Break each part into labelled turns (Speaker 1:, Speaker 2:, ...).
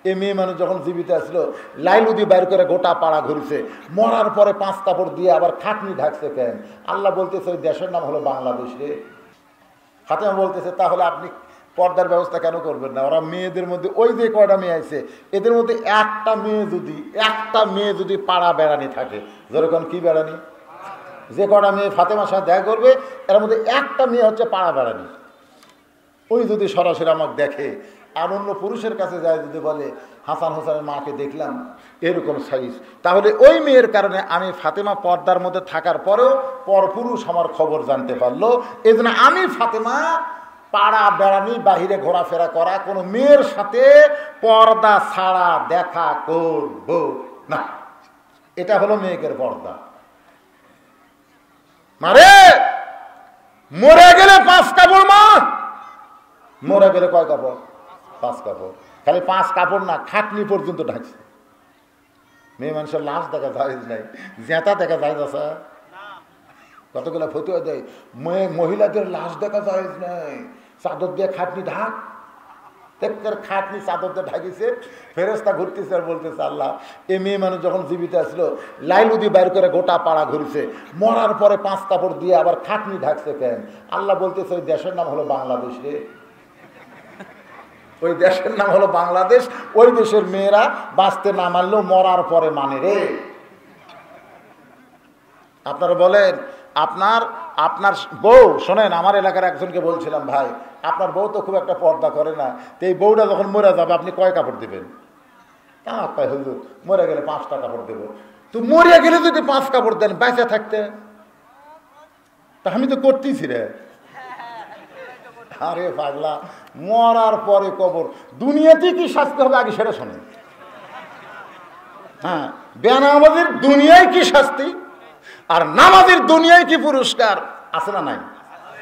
Speaker 1: এই মেয়ে মানুষ যখন জীবিত আসলো লাইলুদি বাইর করে গোটা পাড়া ঘুরছে, মরার পরে 5 কাপড় দিয়ে আবার খাটনি ঢাকছে কেন? আল্লাহ বলতেছে ওই দেশের নাম হলো বাংলাদেশ রে। ফাতেমা বলতেছে তাহলে আপনি পর্দার ব্যবস্থা কেন করবেন না? ওরা মেয়েদের মধ্যে ওই যে কয়টা মেয়ে আছে এদের মধ্যে একটা মেয়ে যদি পাড়া বেড়ানি থাকে, যেরকম কি বেড়ানি, যে কয়টা মেয়ে ফাতেমার সাথে দেখা করবে এর মধ্যে একটা মেয়ে হচ্ছে পাড়া বেড়ানি। ওই যদি সরাসরি আমাকে দেখে আর অন্য পুরুষের কাছে যায় যদি বলে হাসান হোসেনের মাকে দেখলাম এরকম সাইজ, তাহলে ওই মেয়ের কারণে আমি ফাতেমা পর্দার মধ্যে থাকার পরেও পরপুরুষ আমার খবর জানতে পারলো। এই জন্য আমি ফাতেমা পাড়া বেড়ানি বাহিরে ঘোরাফেরা করা কোনো মেয়ের সাথে পর্দা ছাড়া দেখা করব না। এটা হলো মেয়েদের পর্দা। মারে মরে গেলে 5 কাপড়, মা মরে গেলে কয় কাপড়? 5 কাপড়। খালি 5 কাপড় না, খাটনি পর্যন্ত ঢাকছে। মেয়ে মানুষের লাশ দেখা যায় নাই, জেতা দেখা যায় না স্যার, কতগুলো ফতুয়া দেয় মহিলাদের লাশ দেখা যায় নাই, চাদর দিয়ে খাটনি ঢাক, খাটনি চাদর দিয়ে ঢাকিছে। ফেরেশতা ঘুরতেছে আর বলতেছে আল্লাহ এই মেয়ে মানুষ যখন জীবিত আসলো লাইলুদি বাইর করে গোটা পাড়া ঘুরছে, মরার পরে 5 কাপড় দিয়ে আবার খাটনি ঢাকছে কেন? আল্লাহ বলতেছে ওই দেশের নাম হলো বাংলাদেশ রে। ওই দেশের নাম হলো বাংলাদেশ। ওই দেশের মেয়েরা বাঁচতে না মানলেও মরার পরে মানে রে। আপনারা বলেন আপনার বউ, শোনেন আমার এলাকার একজনকে বলছিলাম ভাই আপনার বউ তো খুব একটা পর্দা করে না, তো এই বউটা যখন মরে যাবে আপনি কয় কাপড় দেবেন? কয় হুজুর মরে গেলে 5টা কাপড় দেবো। তো মরে গেলে যদি 5 কাপড় দেন বেঁচে থাকতে, তা আমি তো করতেছি রে। আরে পাগলা, মরার পরে কবর, দুনিয়াতে কি শাস্তি হবে আগে সেটা শোনেন। হ্যাঁ, বেনামাজির দুনিয়ায় কি শাস্তি আর নামাজের দুনিয়ায় কি পুরস্কার আছে না নাই?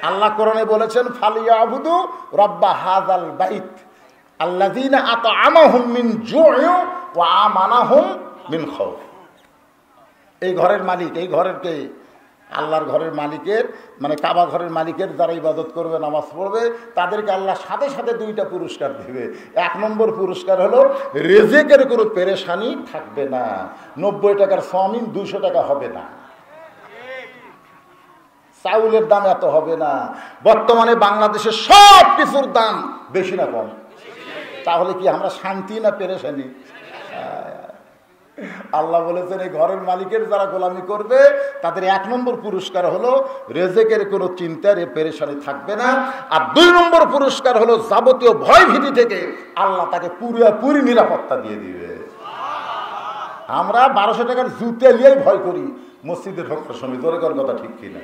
Speaker 1: আল্লাহ কোরআনে বলেছেন ফালিয়াবুদু রাব্বা হাযাল বাইত আল্লাযীনা আত'আমাহুম মিন জু'ইন ওয়া আমানাহুম মিন খাউফ। এই ঘরের মালিক, এই ঘরের কে? আল্লাহর ঘরের মালিকের, মানে কাবা ঘরের মালিকের যারা ইবাদত করবে, নামাজ পড়বে, তাদেরকে আল্লাহ সাথে সাথে 2টা পুরস্কার দিবে। 1 নম্বর পুরস্কার হলো রিজিকের কোনো পেরেশানি থাকবে না, 90 টাকার চাউমিন 200 টাকা হবে না, চাউলের দাম এত হবে না। বর্তমানে বাংলাদেশের সব কিছুর দাম বেশি না কম? তাহলে কি আমরা শান্তি না পেরেশানি? আল্লাহ বলেছেন এই ঘরের মালিকের যারা গোলামি করবে তাদের 1 নম্বর পুরস্কার হলো রিজিকের কোনো চিন্তা পেরেশানি থাকবে না। আর 2 নম্বর পুরস্কার হলো যাবতীয় ভয় ভীতি থেকে আল্লাহ তাকে পুরোপুরি নিরাপত্তা দিয়ে দিবে। আমরা 1200 টাকার জুতে নিয়েই ভয় করি মসজিদে ঢোকার সময়, জোরে করার কথা ঠিক কিনা?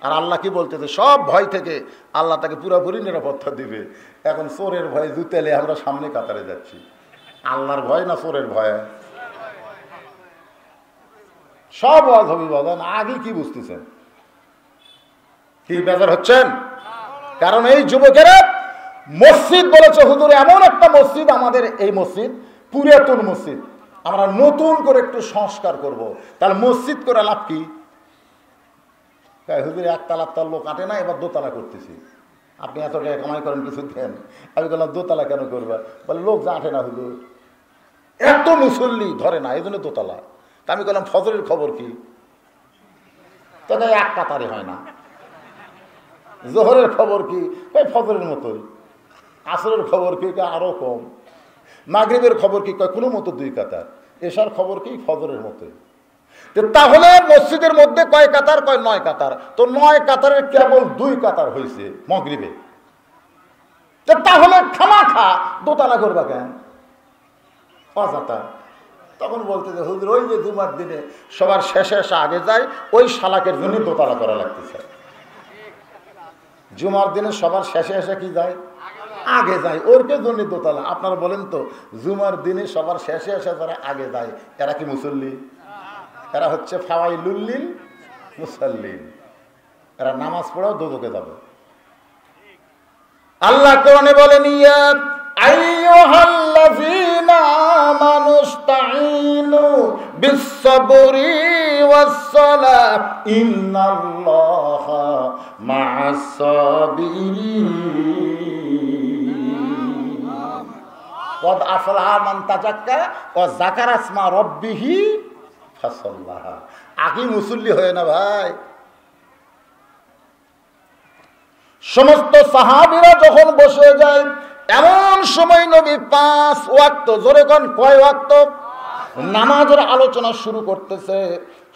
Speaker 1: আর আল্লাহ কি বলতেছে সব ভয় থেকে আল্লাহ তাকে পুরোপুরি নিরাপত্তা দিবে। এখন চোরের ভয়ে জুতে নিয়ে আমরা সামনে কাতারে যাচ্ছি। আল্লাহর ভয় না চোরের ভয়? সব ওয়াজ হবে বাজান, আগে কি বুঝতেছেন? কি বেজার হচ্ছেন? কারণ এই যুবকেরা মসজিদ বলেছে হুজুর এমন একটা মসজিদ, আমাদের এই মসজিদ পুরাতন মসজিদ, আমরা নতুন করে একটু সংস্কার করব। তাহলে মসজিদ করে লাভ কি? হুজুর 1 তালার লোক আটে না, এবার 2 তালা করতেছি। আপনি এত টাকা কামাই করেন কিছু দেন। আমি বললাম 2 তালা কেন করবা? বলে লোক যা আটে না হুজুর, এত মুসল্লি ধরে না, এই জন্য 2 তালা। তা আমি বললাম ফজরের খবর কি? তাহলে 1 কাতারে হয় না। জোহরের খবর কি? ওই ফজরের মতোই। আসরের খবর কি? আরো কম। মাগরিবের খবর কি? কোনো মতো 2 কাতার। এশার খবর কি? ফজরের মতোই। তাহলে মসজিদের মধ্যে কয় কাতার? 9 কাতার। তো 9 কাতারের কেবল 2 কাতার হয়েছে মাগরিবে। তাহলে খামাখা 2 তালা করবা কেন? অযথা। তখন বলতে যে হুজুর ওই যে জুমার দিনে সবার শেষে এসে আগে যায়, ওই শালাকের জন্য 2 তালা করা লাগতেছে। জুমার দিনে সবার শেষে এসে কি যায়? আগে যায়, ওরকে জন্য 2 তালা। আপনারা বলেন তো জুমার দিনে সবার শেষে এসে যারা আগে যায় এরা কি মুসল্লি? এরা হচ্ছে ফাওয়াইলুল মুসাল্লিন। এরা নামাজ পড়াও দোজখে যাবে। আল্লাহ কোরআনে বলেন ইয়া আইয়ুহাল্লাযীনা আমানু ইসতাঈনু বিস-সাবরি ওয়াস-সালাহ ইন্নাল্লাহা মা'আস-সাবিরিন। ও কদ আফলাহা মান তাযাক্কা ওয়া যাকারা ইসমা রাব্বিহি ফাসাল্লাহা। আগে মুসল্লি হয় না ভাই। সমস্ত সাহাবীরা যখন বসে যায় এমন সময় নবী 5 ওয়াক্ত, জোরে কোন কয় ওয়াক্ত, নামাজের আলোচনা শুরু করতেছে।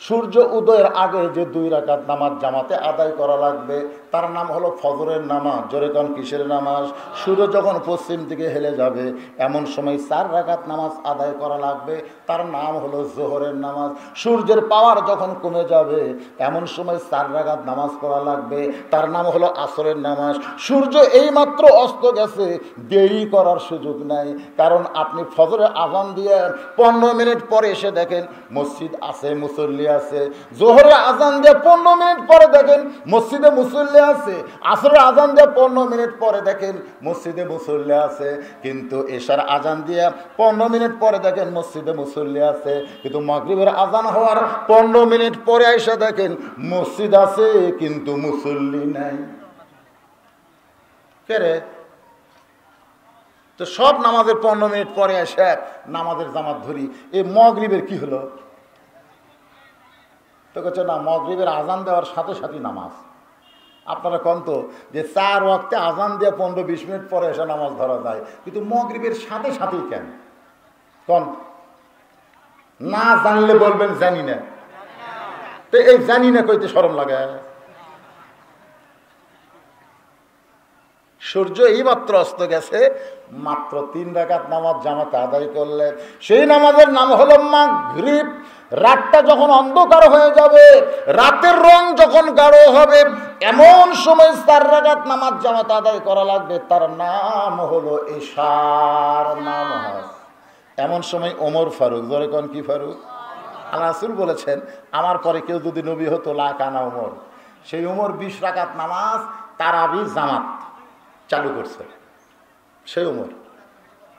Speaker 1: সূর্য উদয়ের আগে যে 2 রাকাত নামাজ জামাতে আদায় করা লাগবে তার নাম হলো ফজরের নামাজ। জোরে কোন কিসের নামাজ? সূর্য যখন পশ্চিম দিকে হেলে যাবে এমন সময় 4 রাকাত নামাজ আদায় করা লাগবে, তার নাম হলো জোহরের নামাজ। সূর্যের পাওয়ার যখন কমে যাবে এমন সময় 4 রাকাত নামাজ পড়া লাগবে, তার নাম হলো আসরের নামাজ। সূর্য এইমাত্র অস্ত গেছে, দেরি করার সুযোগ নাই, কারণ আপনি ফজরের আজান দিয়ে 15 মিনিট পরে এসে দেখেন মসজিদ আছে, মুসল্লি আছে। জোহরের আজান দিয়ে 15 মিনিট পরে দেখেন মসজিদে মুসল্লি আছে। আসরের আজান দিয়ে 15 মিনিট পরে দেখেন মসজিদে মুসল্লি আছে। কিন্তু এশার আজান দিয়ে 15 মিনিট পরে দেখেন মসজিদে মুসল্লি আছে। কিন্তু মাগরিবের আজান হওয়ার 15 মিনিট পরে এসে দেখেন মসজিদ আছে কিন্তু মুসল্লি নাই। কে রে? তো সব নামাজের 15 মিনিট পরে এসে নামাজের জামাত ধরি, এই মাগরিবের কি হলো? তো কচ্ছে না, মাগরিবের আজান দেওয়ার সাথে সাথে নামাজ। আপনারা কন তো যে 4 ওয়াক্তে আজান দিয়ে 15-20 মিনিট পরে এসে নামাজ ধরা যায়, কিন্তু মাগরিবের সাথে সাথেই কেন? কন না জানলে বলবেন জানি না। তো এই জানি না কইতে শরম লাগে। সূর্য এই মাত্র অস্ত গেছে, মাত্র 3 রাকাত নামাজ জামাতে আদায় করলেন। সেই নামাজের নাম হলো মাগরিব। রাতটা যখন অন্ধকার হয়ে যাবে, রাতের রং যখন গাঢ় হবে এমন সময় 4 রাকাত নামাজ জামাতে আদায় করা লাগবে, তার নাম হলো ইশার নামাজ। এমন সময় ওমর ফারুক, জোরে কোন কি ফারুক? আল্লাহ রাসূল বলেছেন আমার পরে কেউ যদি নবী হতো লা কানা ওমর। সেই ওমর 20 রাকাত নামাজ তারাবি জামাত চালু করছে। সেই ওমর,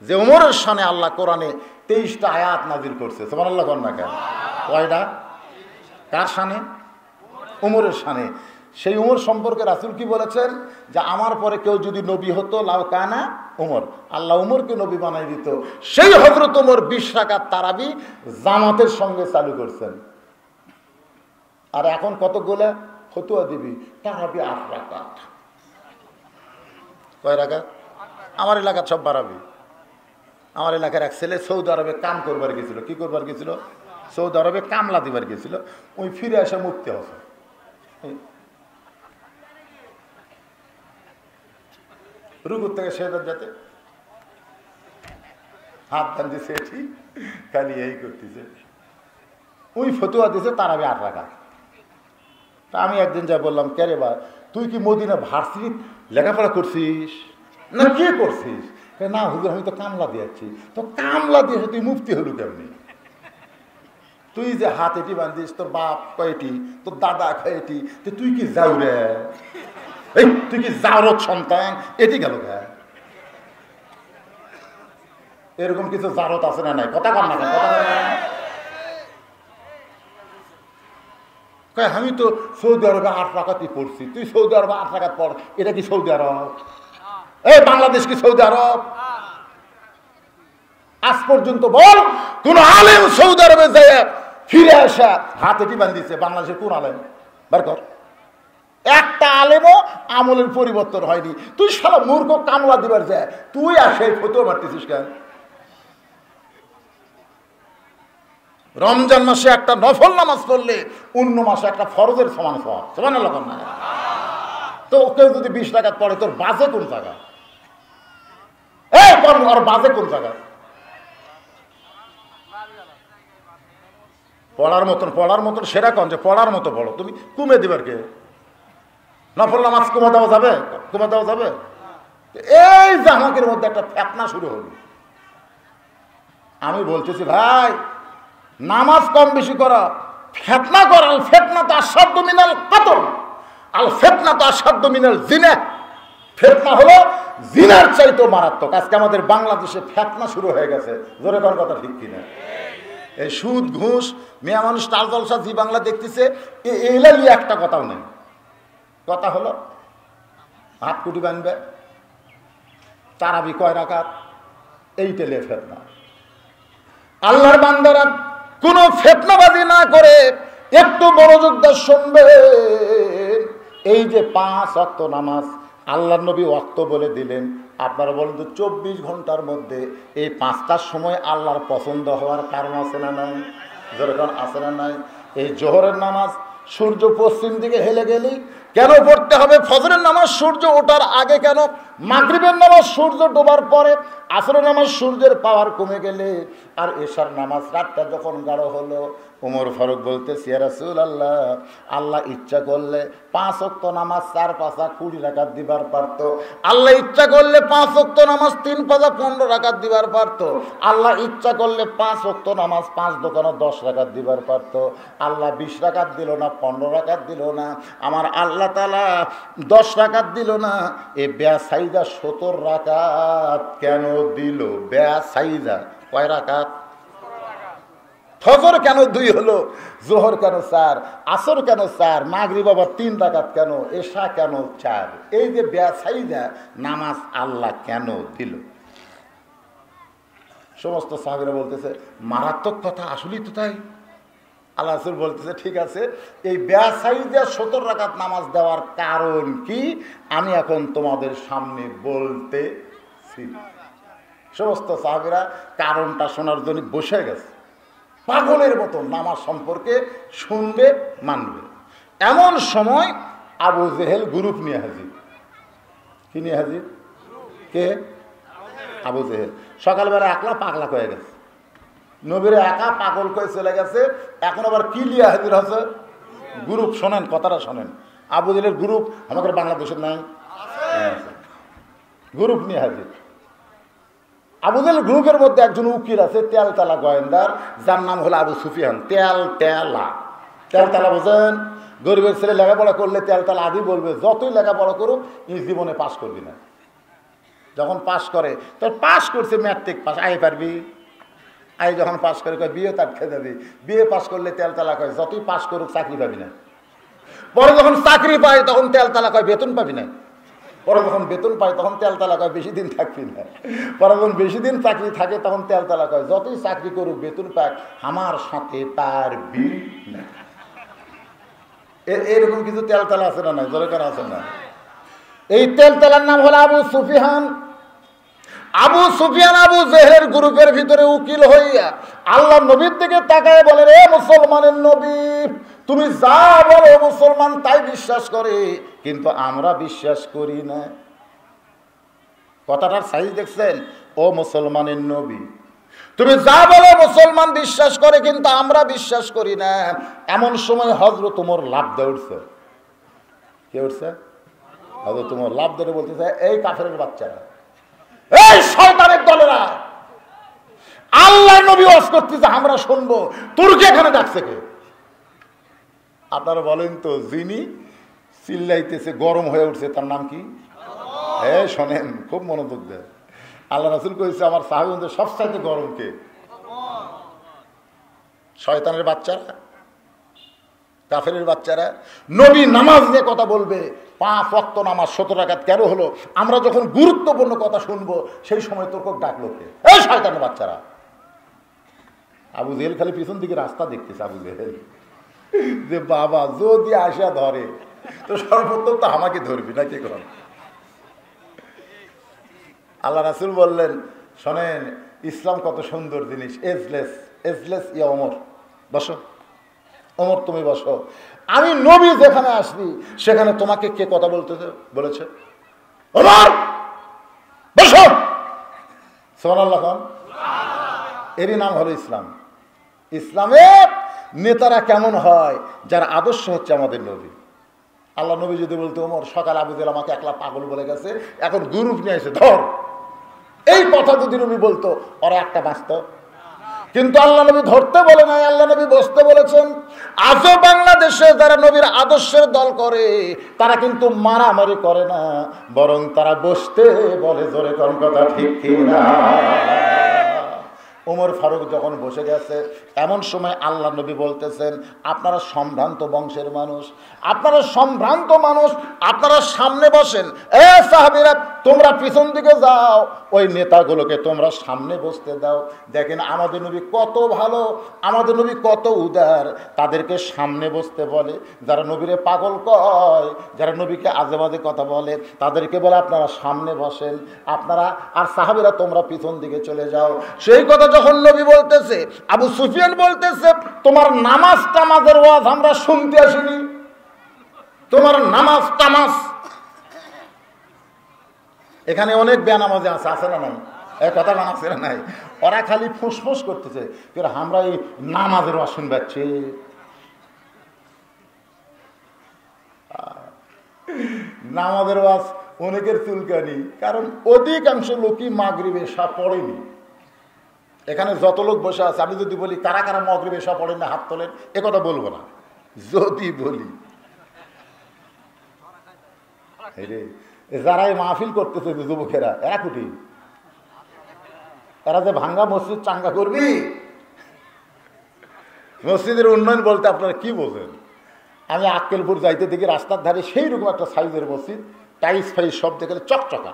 Speaker 1: যে ওমরের শানে আল্লাহ কোরআনে 23টা আয়াত নাজিল করছে। সুবহানাল্লাহ কোন না কেন? কয়টা? কার শানে? ওমরের শানে। সেই ওমর সম্পর্কে রাসূল কি বলেছেন? যে আমার পরে কেউ যদি নবী হতো লাউ কানা ওমর, আল্লাহ ওমরকে নবী বানাই দিত। সেই হযরত ওমর 20 রাকাত তারাবি জামাতের সঙ্গে চালু করছেন। আর এখন কতগুলো ফতোয়া দিবি? তারাবি 8 রাকাত। কয় রাকাত? আমার এলাকার সব বাড়াবি। আমার এলাকার এক ছেলে সৌদি আরবে কাম করবার গেছিল। কি করবার গেছিল? সৌদি আরবে কামলা দিবার গেছিল। ওই ফিরে আসে মুক্তি হচ্ছে, রুকুর থেকে সেদার যাতে হাত টান দিছে, ঠিক খালি এই করতেছে। ওই ফতুয়া দিছে তারাবি 8 রাকাত। তা আমি একদিন যা বললাম, কে রে বা তুই কি মদিনা ভার্সিটি লেখাপড়া করছিস না কি করছিস? না হুজুর আমি তো কামলা দিয়েছি। তো কামলা দিয়ে তুই মুফতি হলু কেমনি? তুই যে হাত এটি বান্ধিস, তোর বাপ কয়টি, তোর দাদা কয়টি, তো তুই কি যাও রে? এই তুই কি যাওর সন্তান? এটি গেল গা। এরকম কিছু জারত আছে না নাই? কথা কম না কেন? কথা আমি তো সৌদি আরবে 8 রাকাতই পড়ছি। তুই সৌদি আরবে 8 রাকাত পড়, এটা কি সৌদি আরব? এই বাংলাদেশ কি সৌদি আরব? আজ পর্যন্ত বল কোন আলেম সৌদি আরবে যায় ফিরে আসা হাতে টিবান দিচ্ছে? বাংলাদেশের কোন আলেম বার কর? একটা আলেমও আমলের পরিবর্তন হয়নি। তুই শালা মূর্খ কামলা দিবার যায়, তুই আসে ফতোয়া মারতেছিস কেন? রমজান মাসে একটা নফল নামাজ পড়লে অন্য মাসে একটা ফরজের সমান সওয়াব। সুবহানাল্লাহ না? তো কেউ যদি 20 রাকাত পড়ে, তোর বাজে কোন জায়গা? এই আর বাজে কোন জায়গা? পড়ার মতন সেরা কোন? যে পড়ার মতো পড়ো। তুমি কমে দিবার কে? নফল নামাজ কমে দেওয়া যাবে? কমে দেওয়া যাবে? এই জামাকের মধ্যে একটা ফেতনা শুরু হলো। আমি বলতেছি ভাই, নামাজ কম বেশি করা ফেতনা কর। আল ফেতনা তো আসাদ্দু মিনাল কতল, আল ফেতনা তো আসাদ্দু মিনাল জিনা। ফেতনা হলো জিনার চাইতে মারাত্মক। আজকে আমাদের বাংলাদেশে ফেতনা শুরু হয়ে গেছে। জোরে কর কথা ঠিক কিনা? এই সুদ ঘুষ, মেয়ে মানুষ টাল জলসা জি বাংলা দেখতেছে, এইলা নিয়ে একটা কথাও নেই। কথা হলো হাত কুটি বানবে, তারাবি কয় রাকাত, এইটালে ফেতনা। আল্লাহর বান্দারা কোনো ফেতনাবাজি না করে একটু মনোযোগ দিয়ে শুনবে। এই যে 5 ওয়াক্ত নামাজ আল্লাহর নবী ওয়াক্ত বলে দিলেন, আপনারা বলেন তো 24 ঘন্টার মধ্যে এই 5টার সময় আল্লাহর পছন্দ হওয়ার কারণ আছে না নাই? যেরকম আছে না নাই? এই জোহরের নামাজ সূর্য পশ্চিম দিকে হেলে গেলেই কেন পড়তে হবে? ফজরের নামাজ সূর্য ওঠার আগে কেন? মাগরিবের নামাজ সূর্য ডোবার পরে, আসরের নামাজ সূর্যের পাওয়ার কমে গেলে, আর এশার নামাজ রাতটা যখন গাঢ় হলো। ওমর ফারুক বলতেছে, ইয়া রাসূলুল্লাহ, আল্লাহ ইচ্ছা করলে 5 ওয়াক্ত নামাজ 4 পাঁচা 20 রাকাত দিবার পারতো। আল্লাহ ইচ্ছা করলে 5 ওয়াক্ত নামাজ 3 পাঁচা 15 রাকাত দিবার পারতো। আল্লাহ ইচ্ছা করলে 5 ওয়াক্ত নামাজ 5 দোকানে 10 রাকাত দিবার পারতো। আল্লাহ 20 রাকাত দিল না, 15 রাকাত দিল না, আমার আল্লাহ তাআলা 10 রাকাত দিল না, এ বেয়াসাইদা 70 রাকাত কেন দিল? বেয়াসাইদা কয় রাকাত? ফজর কেন 2 হলো? জোহর কেন 4? আসর কেন 4? মাগরিব আবার 3 রাকাত কেন? এশা কেন 4? এই যে বেয়াসাইদা নামাজ আল্লাহ কেন দিল? সমস্ত সাহাবীরা বলতেছে, মারাত্মক কথা, আসলেই তো তাই। আল্লাহ রাসূল বলতেছে, ঠিক আছে, এই বেয়াসাইদা 70 রাকাত নামাজ দেওয়ার কারণ কি আমি এখন তোমাদের সামনে বলতেছি। সমস্ত সাহাবীরা কারণটা শোনার জন্য বসে গেছে, পাগলের মতো নামাজ সম্পর্কে শুনবে, মানবে। এমন সময় আবু জেহেল গ্রুপ নিয়ে হাজির। কি নিয়ে হাজির? কে? আবু জেহেল। সকালবেলা একলা পাগলা হয়ে গেছে, নবীর একা পাগল করে চলে গেছে। এখন আবার কি নিয়ে হাজির হচ্ছে? গ্রুপ। শোনেন, কথাটা শোনেন, আবু জেহেলের গ্রুপ আমাদের বাংলাদেশের নাই, গ্রুপ নিয়ে হাজির। আবু জেহেল গ্রুপের মধ্যে একজন উকিল আছে, তেলতালা গোয়েন্দার, যার নাম হলো আবু সুফিয়ান। তেলতালা বোঝেন? গরিবের ছেলে লেখাপড়া করলে তেলতালা আদি বলবে, যতই লেখাপড়া করুক এই জীবনে পাশ করবি না। যখন পাশ করে, তোর পাশ করছে ম্যাট্রিক পাস, আই পারবি? আই যখন পাশ করে কয় বিয়ে তার খেয়ে যাবি। বিয়ে পাশ করলে তেলতালা কয় যতই পাশ করুক চাকরি পাবি না। পরে যখন চাকরি পায় তখন তেলতালা কয় বেতন পাবি না। পরে যখন বেতন পায় তখন তেলতালা কয় বেশি দিন থাকবি না। পরে যখন বেশি দিন চাকরি থাকে তখন তেলতালা কয় যতই চাকরি করুক বেতন পাক আমার সাথে পারবি না। এরকম কিছু তেলতালা আছে না? যেরকম আছে না? এই তেলতালার নাম হলো আবু সুফিয়ান। আবু সুফিয়ান আবু জেহেলের গ্রুপের ভিতরে উকিল হইয়া আল্লাহ নবীর দিকে তাকায় বলে, রে মুসলমানের নবী, তুমি যা বলো মুসলমান তাই বিশ্বাস করে, কিন্তু আমরা বিশ্বাস করি না। কথাটার সাইজ দেখছেন? ও মুসলমানের নবী, তুমি যা বলো মুসলমান বিশ্বাস করে, কিন্তু আমরা বিশ্বাস করি না। এমন সময় হযরত ওমর লাফ দিয়ে উঠছে। কে উঠছে? হযরত ওমর লাফ দিয়ে বলতেছে, এই কাফেরের বাচ্চারা, এই শয়তানের দলেরা, আল্লাহর নবী ওয়াজ করতেছে আমরা শুনবো, তুর্কি এখানে ডাকছে কে? আপনারা বলেন তো, যিনি চিল্লাইতেছে গরম হয়ে উঠছে তার নাম কি? হ্যাঁ শোনেন, খুব মনোযোগ দেয়। আল্লাহ রাসূল কইছে আমার সাহাবীদের সবচাইতে গরম কে? শয়তানের বাচ্চারা, কাফেরের বাচ্চারা। নবী নামাজ নিয়ে কথা বলবে, 5 ওয়াক্ত নামাজ 70 রাকাত কেন হলো? আমরা যখন গুরুত্বপূর্ণ কথা শুনবো সেই সময় তোর কোক ডাকলো কে? এই শয়তানের বাচ্চারা। আবু জেহেল খালি পিছন দিকে রাস্তা দেখতেছে। আবু জেহেল যে বাবা যদি আসা ধরে তো সর্বপ্রথম তো আমাকে ধরবি না, কি কর? আল্লাহ রাসূল বললেন, শোনেন ইসলাম কত সুন্দর জিনিস। এজলেস এজলেস ইয়া ওমর, বসো। ওমর তুমি বসো। আমি নবী যেখানে আসবি সেখানে তোমাকে কে কথা বলতে বলেছে? ওমর বসো। সুবহানাল্লাহ। এরই নাম হলো ইসলাম। ইসলামের নেতারা কেমন হয়? যার আদর্শ হচ্ছে আমাদের নবী। আল্লাহ নবী যদি বলতো, ওমর সকাল আবু জেহেল আমাকে একলা পাগল বলে গেছে, এখন গ্রুপ নিয়ে এসে ধর, এই কথা যদি নবী বলতো ওরা একটা বাঁচত। কিন্তু আল্লাহ নবী ধরতে বলে নাই, আল্লাহ নবী বসতে বলেছেন। আজও বাংলাদেশে যারা নবীর আদর্শের দল করে তারা কিন্তু মারামারি করে না, বরং তারা বসতে বলে। জোরে কোন কথা ঠিক কিনা? ওমর ফারুক যখন বসে গেছে এমন সময় আল্লাহ নবী বলতেছেন, আপনারা সম্ভ্রান্ত বংশের মানুষ, আপনারা সম্ভ্রান্ত মানুষ, আপনারা সামনে বসেন। এ সাহাবীরা তোমরা পিছন দিকে যাও, ওই নেতাগুলোকে তোমরা সামনে বসতে দাও। দেখেন আমাদের নবী কত ভালো, আমাদের নবী কত উদার, তাদেরকে সামনে বসতে বলে। যারা নবীরে পাগল কয়, যারা নবীকে আজেবাজে কথা বলে, তাদেরকে বলে আপনারা সামনে বসেন, আপনারা আর সাহাবীরা তোমরা পিছন দিকে চলে যাও। সেই কথা যখন নবী বলতেছে, আবু সুফিয়ান বলতেছে, তোমার নামাজ টামাজের ওয়াজ আমরা শুনতে আসিনি, তোমার নামাজ টামাজ। এখানে অনেক বেনামাজি আছে, আছে না নাই? এক কথা বানাচ্ছে না নাই? ওরা খালি ফুসফুস করতেছে, আমরা এই নামাজের ওয়াজ শুনতে পাচ্ছি। নামাজের ওয়াজ অনেকের চুলকানি, কারণ অধিকাংশ লোকই মাগরিব এশা পড়েনি। এখানে যত লোক বসে আছে, আমি যদি বলি কারা কারা মাগরিব এশা পড়েন না হাত তোলেন, এ কথা বলবো না। যদি বলি যারা এই মাহফিল করতেছে যুবকেরা, এরা কুটি, এরা যে ভাঙ্গা মসজিদ চাঙ্গা করবি, মসজিদের উন্নয়ন বলতে আপনারা কি বোঝেন? আমি আক্কেলপুর যাইতে দেখি রাস্তার ধারে সেই রকম একটা সাইজের মসজিদ, টাইস ফাইস সব দেখে চকচকা।